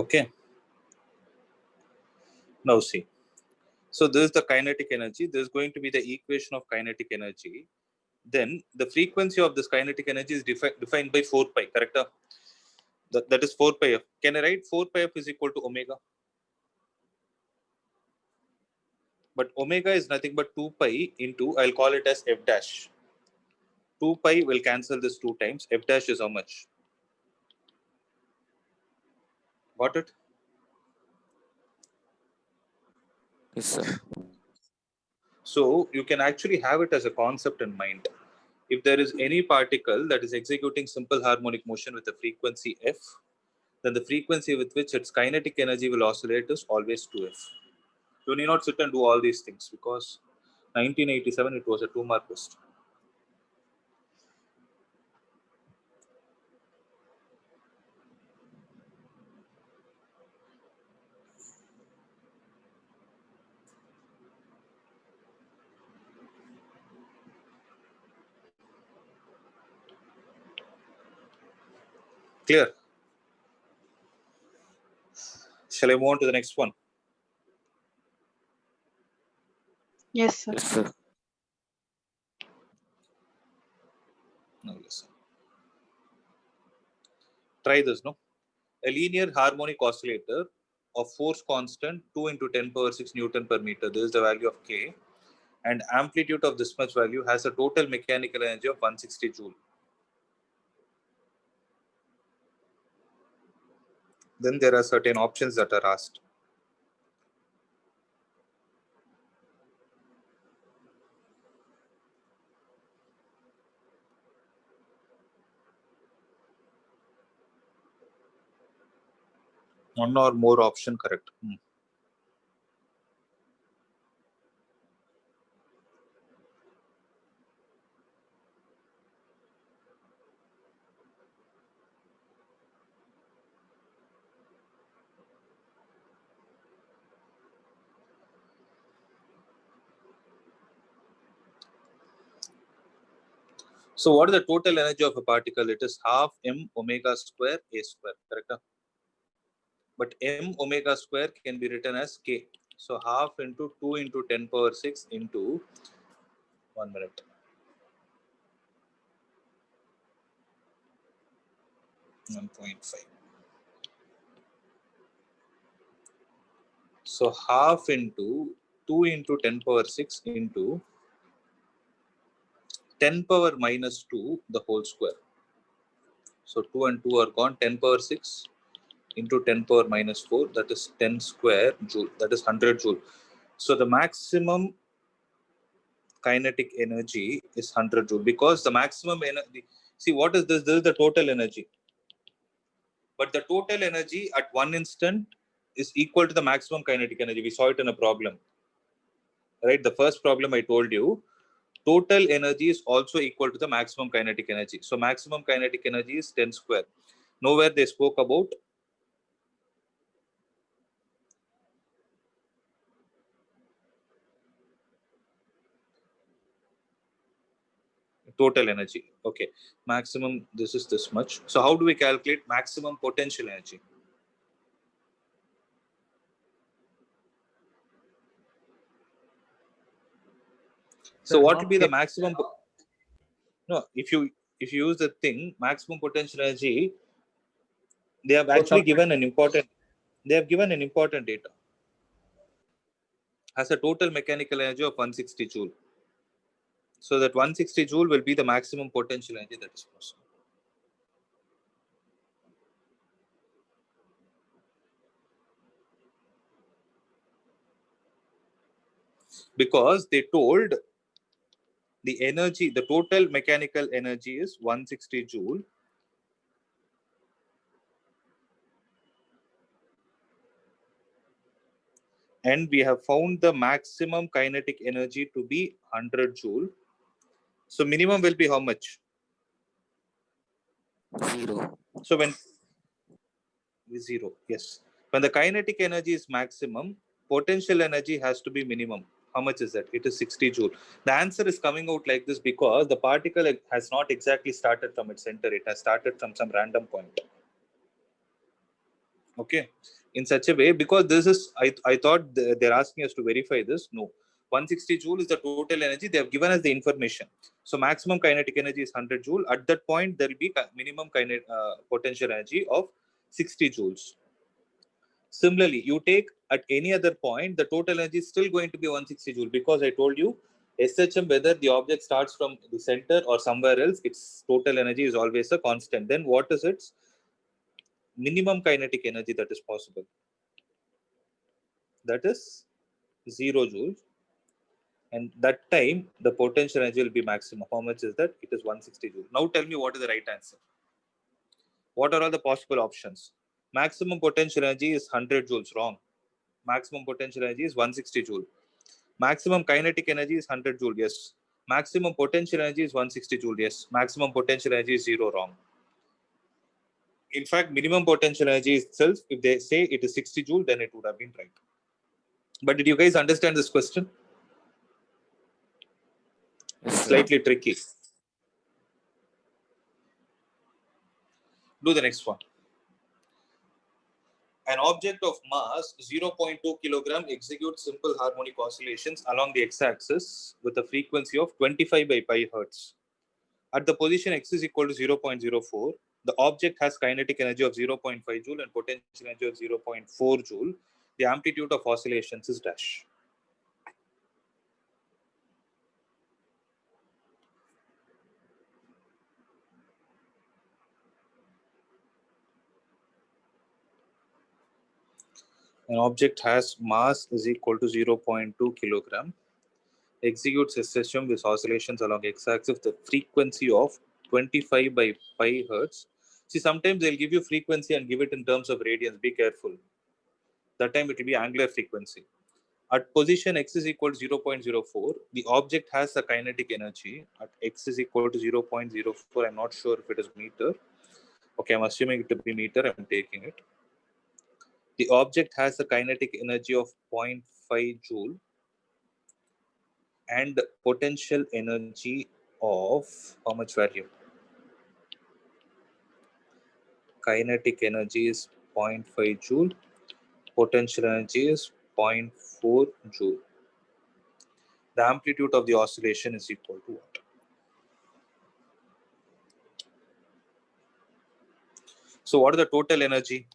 Speaker 1: okay. Now see. So this is the kinetic energy. This is going to be the equation of kinetic energy. Then the frequency of this kinetic energy is defined by 4 pi, correct? That is 4 pi f. Can I write 4 pi f is equal to omega? But omega is nothing but 2 pi into, I'll call it as f dash. 2 pi will cancel this 2 times. F dash is how much? Got it?
Speaker 5: Yes, sir.
Speaker 1: So you can actually have it as a concept in mind. If there is any particle that is executing simple harmonic motion with a frequency f, then the frequency with which its kinetic energy will oscillate is always 2f. You need not sit and do all these things because 1987 it was a 2-mark question. Clear? Shall I move on to the next one?
Speaker 3: Yes, sir.
Speaker 5: Yes, sir.
Speaker 1: Now listen. Try this, no? A linear harmonic oscillator of force constant 2 into 10 power 6 Newton per meter. This is the value of K. And amplitude of this much value has a total mechanical energy of 160 joule. Then there are certain options that are asked. One or more option correct. So what is the total energy of a particle? It is half m omega square a square, correct? But m omega square can be written as k. So half into 2 into 10 power 6 into 1 minute. 1.5. So half into 2 into 10 power 6 into 10 power minus 2 the whole square. So 2 and 2 are gone. 10 power 6 into 10 power minus 4, that is 10 square joule, that is 100 joule. So the maximum kinetic energy is 100 joule because the maximum energy, see what is this? This is the total energy. But the total energy at one instant is equal to the maximum kinetic energy. We saw it in a problem. Right? The first problem I told you, total energy is also equal to the maximum kinetic energy. So maximum kinetic energy is 10 square. Nowhere they spoke about Total energy. Okay. Maximum, this is this much. So how do we calculate maximum potential energy? So
Speaker 2: Sir,
Speaker 1: what
Speaker 2: half
Speaker 1: will be the
Speaker 2: K.
Speaker 1: maximum? No, if you use the thing maximum potential energy, they have actually given an important. They have given an important data. Has a total mechanical energy of 160 joule. So that 160 joule will be the maximum potential energy that is possible. Because they told the energy, the total mechanical energy is 160 joule. And we have found the maximum kinetic energy to be 100 joule. So minimum will be how much?
Speaker 5: 0.
Speaker 1: So when 0, yes. When the kinetic energy is maximum, potential energy has to be minimum. How much is that? It is 60 joule. The answer is coming out like this because the particle has not exactly started from its center. It has started from some random point. Okay. In such a way, because this is, I thought they're asking us to verify this. No. 160 joule is the total energy. They have given us the information. So maximum kinetic energy is 100 joule. At that point, there will be minimum potential energy of 60 joules. Similarly, you take at any other point, the total energy is still going to be 160 joule because I told you SHM, whether the object starts from the center or somewhere else, its total energy is always a constant. Then what is its minimum kinetic energy that is possible? That is 0 joule. And that time, the potential energy will be maximum. How much is that? It is 160 joule. Now tell me what is the right answer. What are all the possible options? Maximum potential energy is 100 joules. Wrong. Maximum potential energy is 160 joule. Maximum kinetic energy is 100 joule. Yes. Maximum potential energy is 160 joule. Yes. Maximum potential energy is 0. Wrong. In fact, minimum potential energy itself, if they say it is 60 joule, then it would have been right. But did you guys understand this question?
Speaker 5: Yes, sir.
Speaker 1: Slightly tricky. Do the next one. An object of mass 0.2 kilogram executes simple harmonic oscillations along the x-axis with a frequency of 25 by pi hertz. At the position x is equal to 0.04, the object has kinetic energy of 0.5 joule and potential energy of 0.4 joule. The amplitude of oscillations is dash. An object has mass is equal to 0.2 kilogram, executes a system with oscillations along x-axis with a frequency of 25 by pi hertz. See, sometimes they'll give you frequency and give it in terms of radians. Be careful. That time it will be angular frequency. At position x is equal to 0.04, the object has a kinetic energy at x is equal to 0.04. I'm not sure if it is meter. Okay, I'm assuming it to be meter. I'm taking it. The object has a kinetic energy of 0.5 joule and potential energy of how much value? Kinetic energy is 0.5 joule. Potential energy is 0.4 joule. The amplitude of the oscillation is equal to what? So what is the total energy?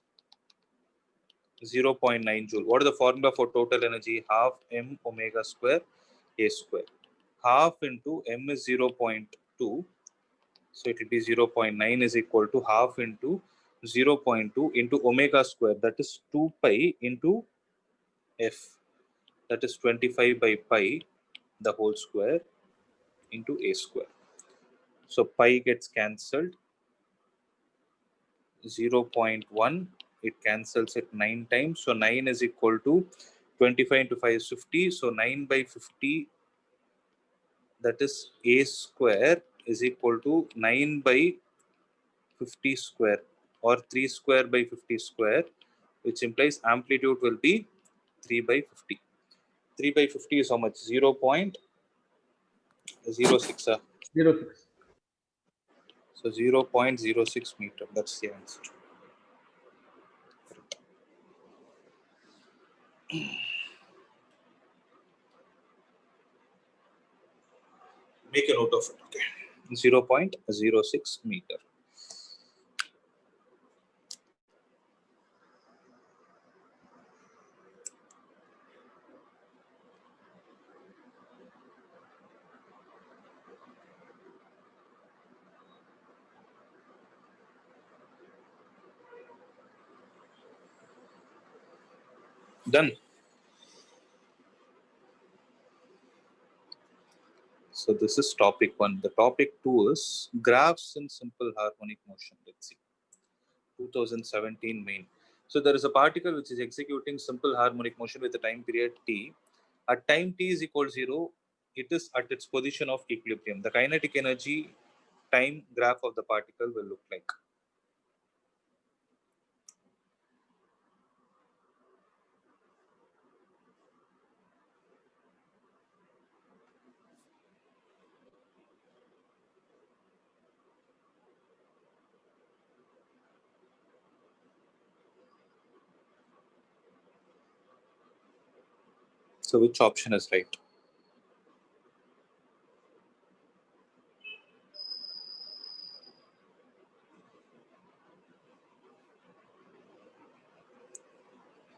Speaker 1: 0.9 joule. What is the formula for total energy? Half m omega square a square. Half into m is 0.2. So it will be 0.9 is equal to half into 0.2 into omega square. That is 2 pi into f. That is 25 by pi the whole square into a square. So pi gets cancelled. 0.1, it cancels it 9 times. So 9 is equal to 25 into 5 is 50. So 9 by 50, that is a square, is equal to 9 by 50 square or 3 square by 50 square, which implies amplitude will be 3 by 50. 3 by 50 is how much? 0.06.
Speaker 2: 06.
Speaker 1: So 0.06 meter. That's the answer. Make a note of it. Okay. 0.06 meter. Done. So this is topic 1. The topic 2 is graphs in simple harmonic motion. Let's see. 2017 main. So there is a particle which is executing simple harmonic motion with a time period t. At time t is equal to 0, it is at its position of equilibrium. The kinetic energy time graph of the particle will look like. So which option is right?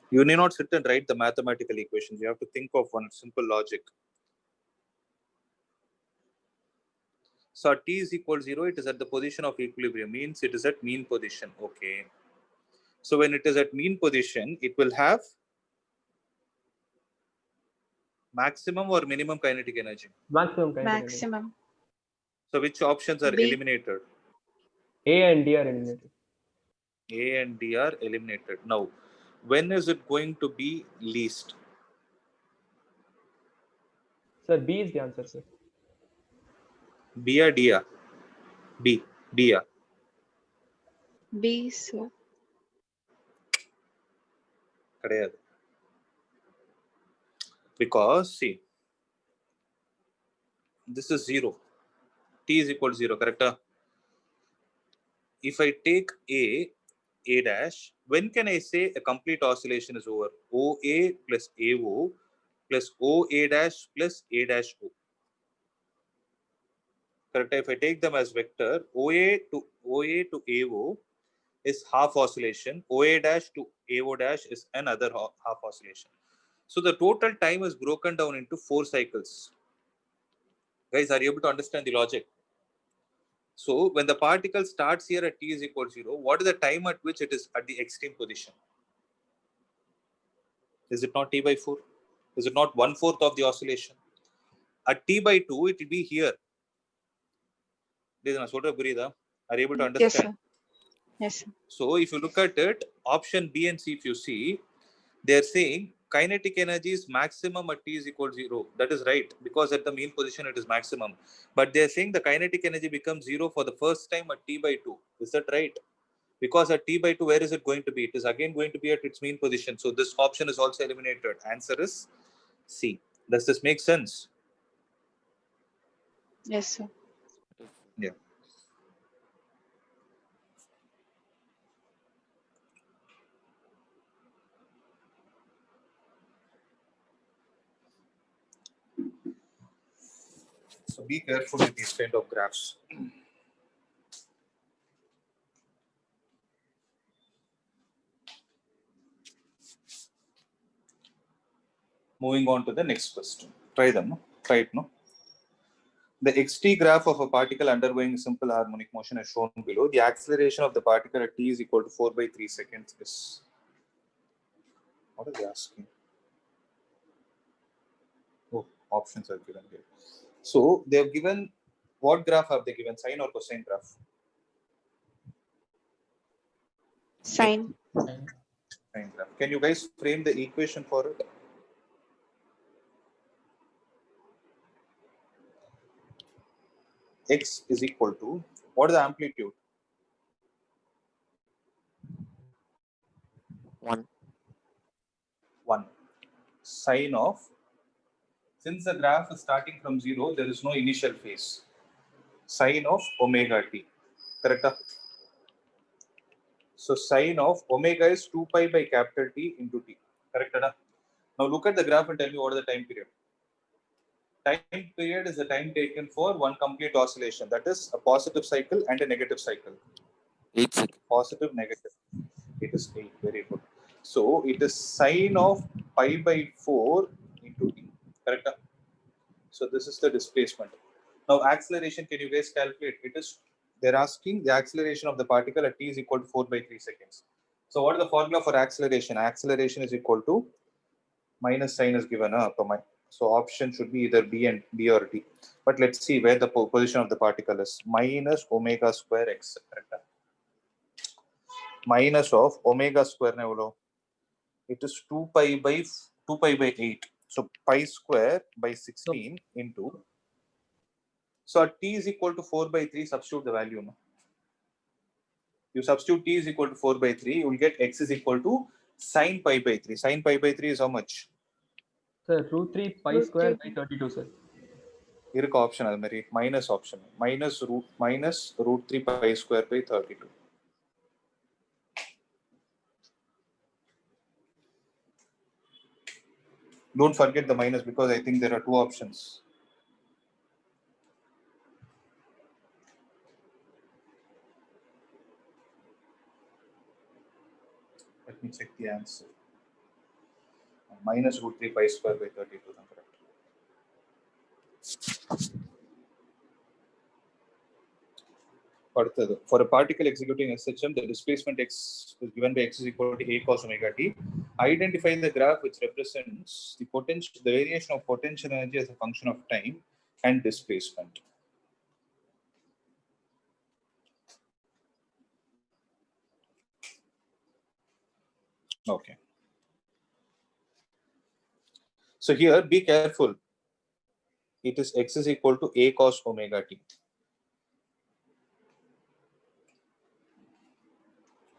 Speaker 1: You need not sit and write the mathematical equations. You have to think of one simple logic. So at t is equal to 0, it is at the position of equilibrium, means it is at mean position. Okay. So when it is at mean position, it will have maximum or minimum kinetic energy?
Speaker 2: Maximum kinetic energy.
Speaker 3: Maximum.
Speaker 1: So which options are
Speaker 3: B.
Speaker 1: eliminated?
Speaker 2: A and D are eliminated.
Speaker 1: A and D are eliminated. Now, when is it going to be least?
Speaker 2: Sir, B is the answer, sir.
Speaker 1: B or D? B. D.
Speaker 3: B, sir.
Speaker 1: கிடையாது. Because see, this is 0. T is equal to 0, correct? If I take A dash, when can I say a complete oscillation is over? OA plus AO plus OA dash plus A dash O. Correct? If I take them as vector, OA to AO is half oscillation. OA dash to AO dash is another half oscillation. So the total time is broken down into 4 cycles. Guys, are you able to understand the logic? So when the particle starts here at t is equal to 0, what is the time at which it is at the extreme position? Is it not t by 4? Is it not 1/4 of the oscillation? At t by 2, it will be here. Are you able to understand?
Speaker 3: Yes, sir. Yes, sir.
Speaker 1: So if you look at it, option B and C, if you see, they are saying kinetic energy is maximum at t is equal to 0. That is right, because at the mean position it is maximum. But they are saying the kinetic energy becomes 0 for the first time at t by 2. Is that right? Because at t by 2, where is it going to be? It is again going to be at its mean position. So this option is also eliminated. Answer is C. Does this make sense?
Speaker 3: Yes, sir.
Speaker 1: Yeah. So be careful with these kind of graphs. Moving on to the next question. Try them. No? Try it. No. The xt graph of a particle undergoing simple harmonic motion is shown below. The acceleration of the particle at t is equal to 4 by 3 seconds is. What are they asking? Oh, options are given here. So they have given, what graph have they given? Sine or cosine graph?
Speaker 3: Sine.
Speaker 1: Sine graph. Can you guys frame the equation for it? X is equal to, what is the amplitude?
Speaker 5: 1.
Speaker 1: 1. Sine of, since the graph is starting from 0, there is no initial phase. Sine of omega t. Correct? So sine of omega is 2 pi by capital T into T. Correct? Now look at the graph and tell me what is the time period. Time period is the time taken for one complete oscillation. That is a positive cycle and a negative cycle.
Speaker 5: 8 seconds.
Speaker 1: Positive, negative. It is 8. Very good. So it is sine of pi by 4 into T. Correct? So this is the displacement. Now acceleration, can you guys calculate? They're asking the acceleration of the particle at t is equal to 4 by 3 seconds. So what is the formula for acceleration? Acceleration is equal to minus sign is given up. So option should be either B or D. But let's see where the position of the particle is. Minus omega square x. Correct? Minus of omega square. It is 2 pi by 8. So pi square by 16 into. So at t is equal to 4 by 3, substitute the value. No? You substitute t is equal to 4 by 3, you will get x is equal to sine pi by 3. Sine pi by 3 is how much?
Speaker 2: Sir, root 3 pi
Speaker 3: Root
Speaker 2: square
Speaker 3: 3.
Speaker 2: by 32, sir.
Speaker 1: Irka option almari minus option minus root 3 pi square by 32. Don't forget the minus because I think there are two options. Let me check the answer. Minus root 3 pi square by 32. Correct. For a particle executing SHM, the displacement x is given by x is equal to a cos omega t. Identify the graph which represents the variation of potential energy as a function of time and displacement. Okay. So here, be careful. It is x is equal to a cos omega t.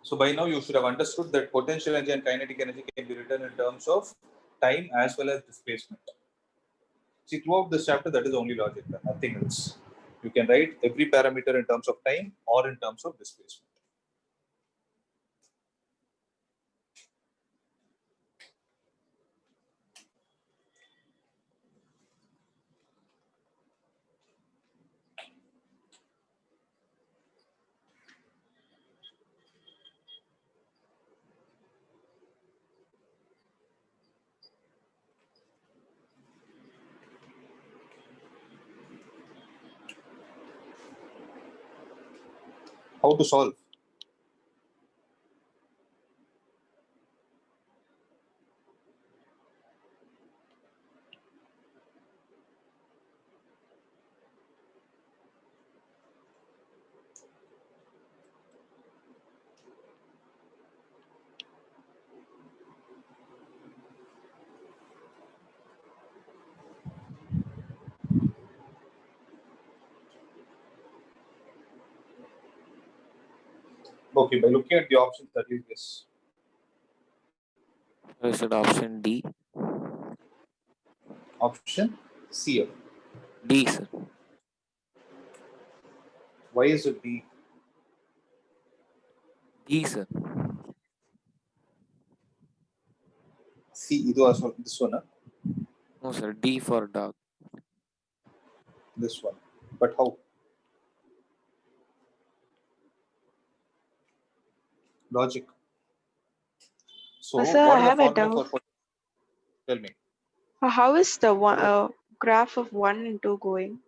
Speaker 1: So by now you should have understood that potential energy and kinetic energy can be written in terms of time as well as displacement. See, throughout this chapter, that is only logic, nothing else. You can write every parameter in terms of time or in terms of displacement. How to solve? Okay, by looking at the options, that is yes.
Speaker 5: I said option D.
Speaker 1: Option C.
Speaker 5: D, sir.
Speaker 1: Why is it D?
Speaker 5: D, sir.
Speaker 1: C. This one.
Speaker 5: No, sir. D for dog.
Speaker 1: This one. But how? Logic. So
Speaker 3: Sir,
Speaker 1: what
Speaker 3: I
Speaker 1: is the
Speaker 3: have a
Speaker 1: formula
Speaker 3: doubt.
Speaker 1: for? Tell me.
Speaker 3: How is the graph of 1 and 2 going?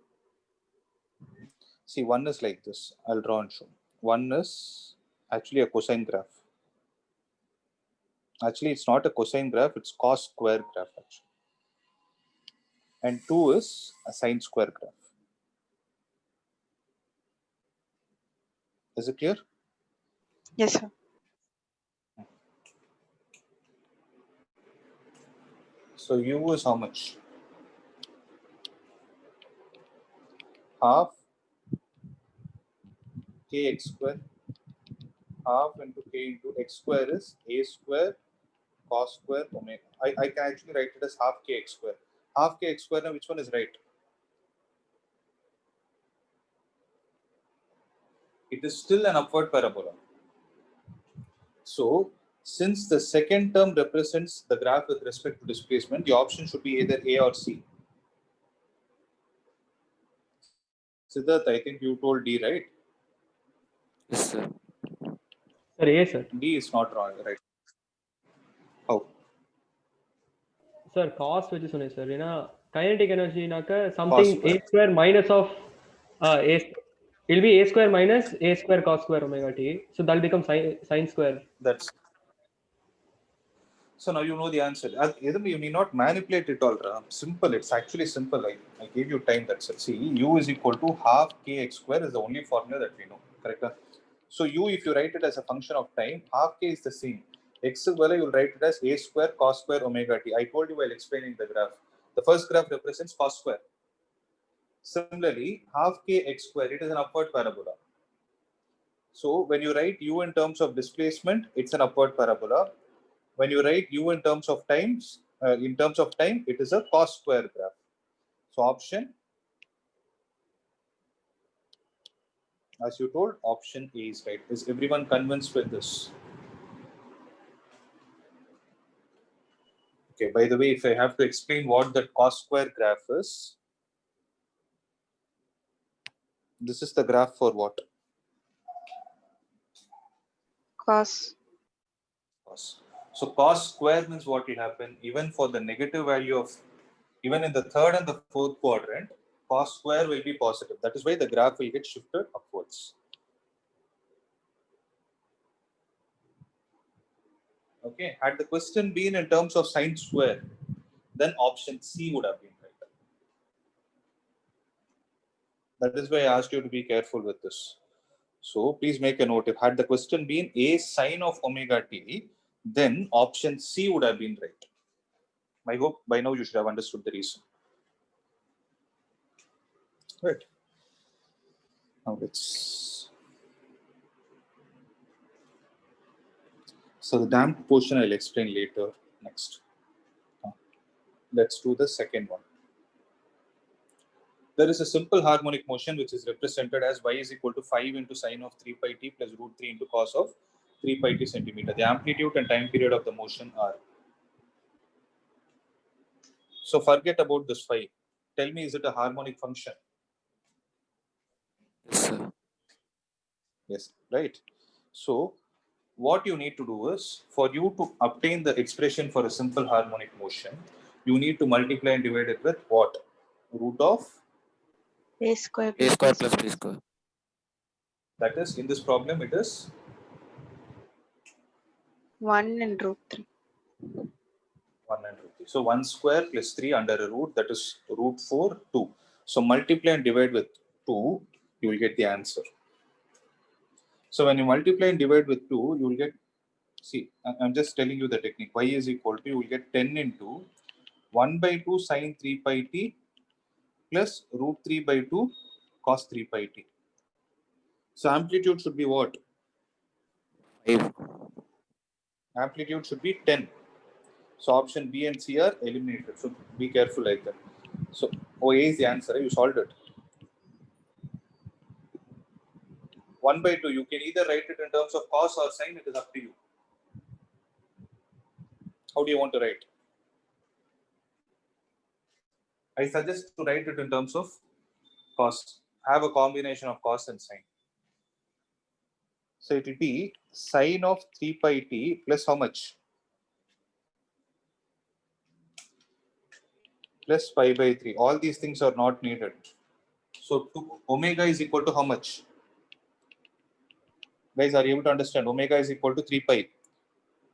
Speaker 1: See, one is like this. I'll draw and show. One is actually a cosine graph. Actually, it's not a cosine graph, it's cos square graph actually. And 2 is a sine square graph. Is it clear?
Speaker 3: Yes, sir.
Speaker 1: So u is how much? Half kx square. Half into k into x square is a square cos square omega. I can actually write it as half kx square. Half kx square, now which one is right? it is still an upward parabola. So since the second term represents the graph with respect to displacement, the option should be either A or C. Siddharth, I think you told D, right?
Speaker 5: Yes, sir.
Speaker 2: Sir, A, sir.
Speaker 1: D is not wrong, right? How?
Speaker 2: Sir, cost which is sir. Kinetic energy something
Speaker 1: square.
Speaker 2: A square minus of A. It'll be A square minus A square cos square omega t. So that'll become sine square.
Speaker 1: That's so now you know the answer. You need not manipulate it all. Simple. It's actually simple. I gave you time. That's it. See, u is equal to half kx square is the only formula that we know. Correct? So u, if you write it as a function of time, half k is the same. X you will write it as a square cos square omega t. I told you while explaining the graph. The first graph represents cos square. Similarly, half k x square, it is an upward parabola. So when you write u in terms of displacement, it's an upward parabola. When you write u in terms of time, it is a cos square graph. So option, as you told, option A is right. Is everyone convinced with this? Okay, by the way, if I have to explain what that cos square graph is, this is the graph for what?
Speaker 3: Cos.
Speaker 1: So cos square means what will happen even for the negative value of, even in the third and the fourth quadrant, cos square will be positive. That is why the graph will get shifted upwards. Okay, had the question been in terms of sine square, then option C would have been right. That is why I asked you to be careful with this. So please make a note. If had the question been a sine of omega t, then option C would have been right. I hope by now you should have understood the reason. Right. Now let's. So the damped portion I'll explain later. Next. Let's do the second one. There is a simple harmonic motion which is represented as y is equal to 5 into sine of 3 pi t plus root 3 into cos of 3 pi t centimeter. The amplitude and time period of the motion are. So forget about this 5. Tell me, is it a harmonic function?
Speaker 5: Yes, sir.
Speaker 1: Yes, right. So what you need to do is, for you to obtain the expression for a simple harmonic motion, you need to multiply and divide it with what? Root of?
Speaker 3: A square
Speaker 5: A square plus b square.
Speaker 1: That is, in this problem, it is
Speaker 3: 1 and root 3.
Speaker 1: 1 and root 3. So 1 square plus 3 under a root, that is root 4, 2. So multiply and divide with 2, you will get the answer. So when you multiply and divide with 2, you will get, see, I'm just telling you the technique. Y is equal to, you will get 10 into 1 by 2 sine 3 pi t plus root 3 by 2 cos 3 pi t. So amplitude should be what?
Speaker 5: 5.
Speaker 1: Amplitude should be 10. So option B and C are eliminated. So be careful like that. So OA is the answer. You solved it. 1 by 2. You can either write it in terms of cos or sine. It is up to you. How do you want to write? I suggest to write it in terms of cos. Have a combination of cos and sine. So it will be sine of 3 pi t plus how much? Plus pi by 3. All these things are not needed. So omega is equal to how much? Guys, are you able to understand? Omega is equal to 3 pi.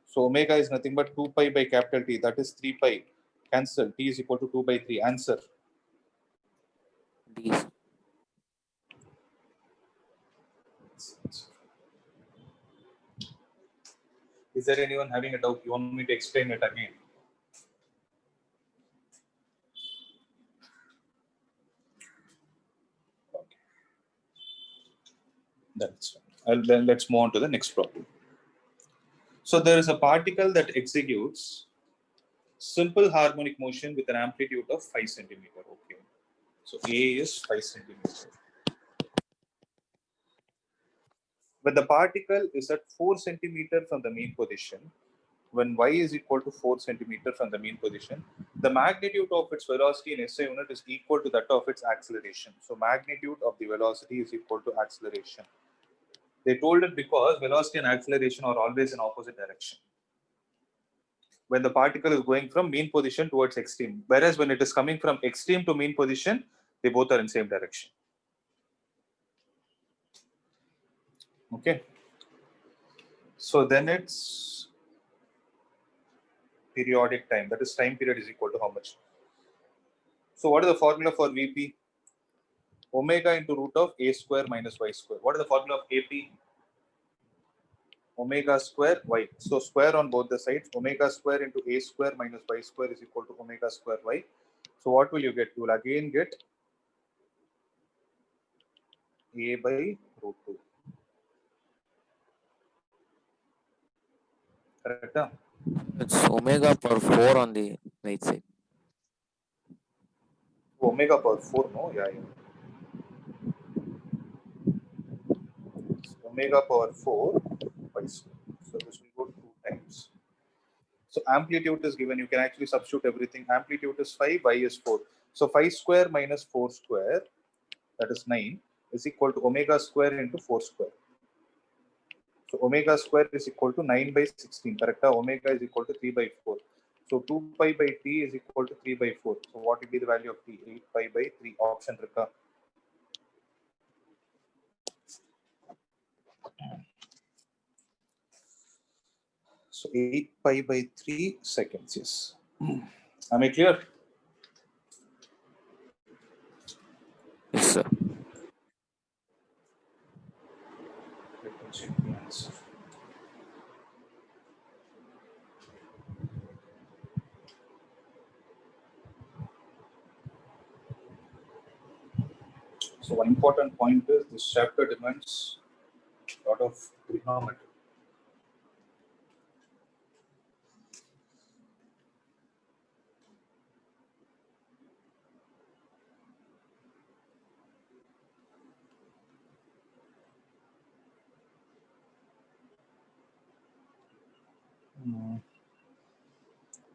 Speaker 1: So omega is nothing but 2 pi by capital T. That is 3 pi. Cancel. T is equal to 2 by 3. Answer.
Speaker 5: D.
Speaker 1: Is there anyone having a doubt? You want me to explain it again? Okay. That's fine. Then let's move on to the next problem. So there is a particle that executes simple harmonic motion with an amplitude of 5 centimeter. Okay. So A is 5 centimeter. When the particle is at 4 centimeter from the mean position, when y is equal to 4 centimeter from the mean position, the magnitude of its velocity in SI unit is equal to that of its acceleration. So magnitude of the velocity is equal to acceleration. They told it because velocity and acceleration are always in opposite direction when the particle is going from mean position towards extreme. Whereas when it is coming from extreme to mean position, they both are in same direction. Okay. So then it's periodic time. That is time period is equal to how much? So what is the formula for Vp? Omega into root of a square minus y square. What is the formula of AP? Omega square y. So square on both the sides. Omega square into a square minus y square is equal to omega square y. So what will you get? You will again get a by root 2. Correct? Huh?
Speaker 5: It's omega power 4 on the right side.
Speaker 1: Omega power 4, no? Yeah. Omega power 4 y square. So this will go 2 times. So amplitude is given. You can actually substitute everything. Amplitude is 5, y is 4. So 5 square minus 4 square, that is 9, is equal to omega square into 4 square. So omega square is equal to 9 by 16. Correct? Omega is equal to 3 by 4. So 2 pi by t is equal to 3 by 4. So what will be the value of t? 8 pi by 3. Option. So 8 pi by 3 seconds. Yes. Am I clear?
Speaker 5: Yes, sir.
Speaker 1: Let me check the answer. So one important point is this chapter demands a lot of trigonometry.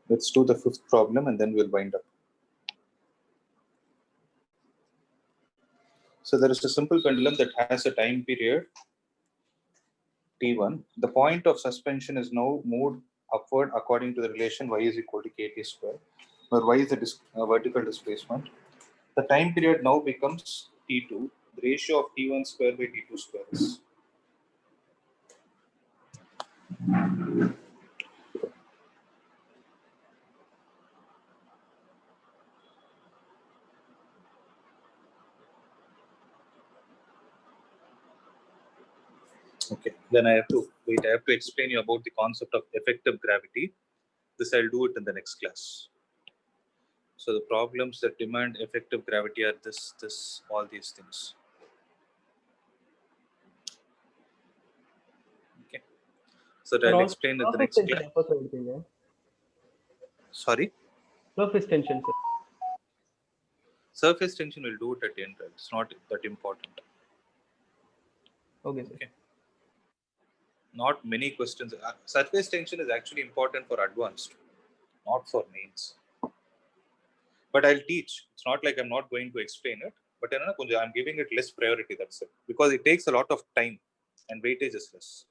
Speaker 1: Let's do the fifth problem and then we'll wind up. So there is a simple pendulum that has a time period t1. The point of suspension is now moved upward according to the relation y is equal to kt square, where y is the vertical displacement. The time period now becomes t2. The ratio of t1 square by t2 square is. Okay, then I have to wait. I have to explain you about the concept of effective gravity. This I'll do it in the next class. So the problems that demand effective gravity are all these things. Okay. So I'll explain in the next class. Sorry?
Speaker 2: Surface tension, sir.
Speaker 1: Surface tension will do it at the end. Right? It's not that important.
Speaker 2: Okay, sir.
Speaker 1: Okay. Not many questions. Surface tension is actually important for advanced, not for mains. But I'll teach. It's not like I'm not going to explain it, but I'm giving it less priority. That's it. Because it takes a lot of time and weightage is less.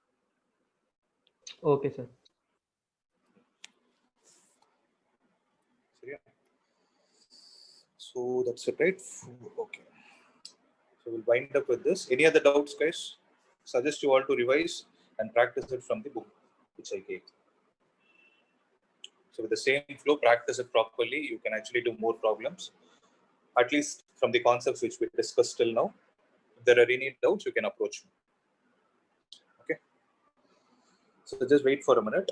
Speaker 2: Okay, sir.
Speaker 1: So that's it, right? Okay. So we'll wind up with this. Any other doubts, guys? Suggest you all to revise and practice it from the book which I gave. So with the same flow, practice it properly. You can actually do more problems, at least from the concepts which we discussed till now. If there are any doubts, you can approach me. Okay. So just wait for a minute.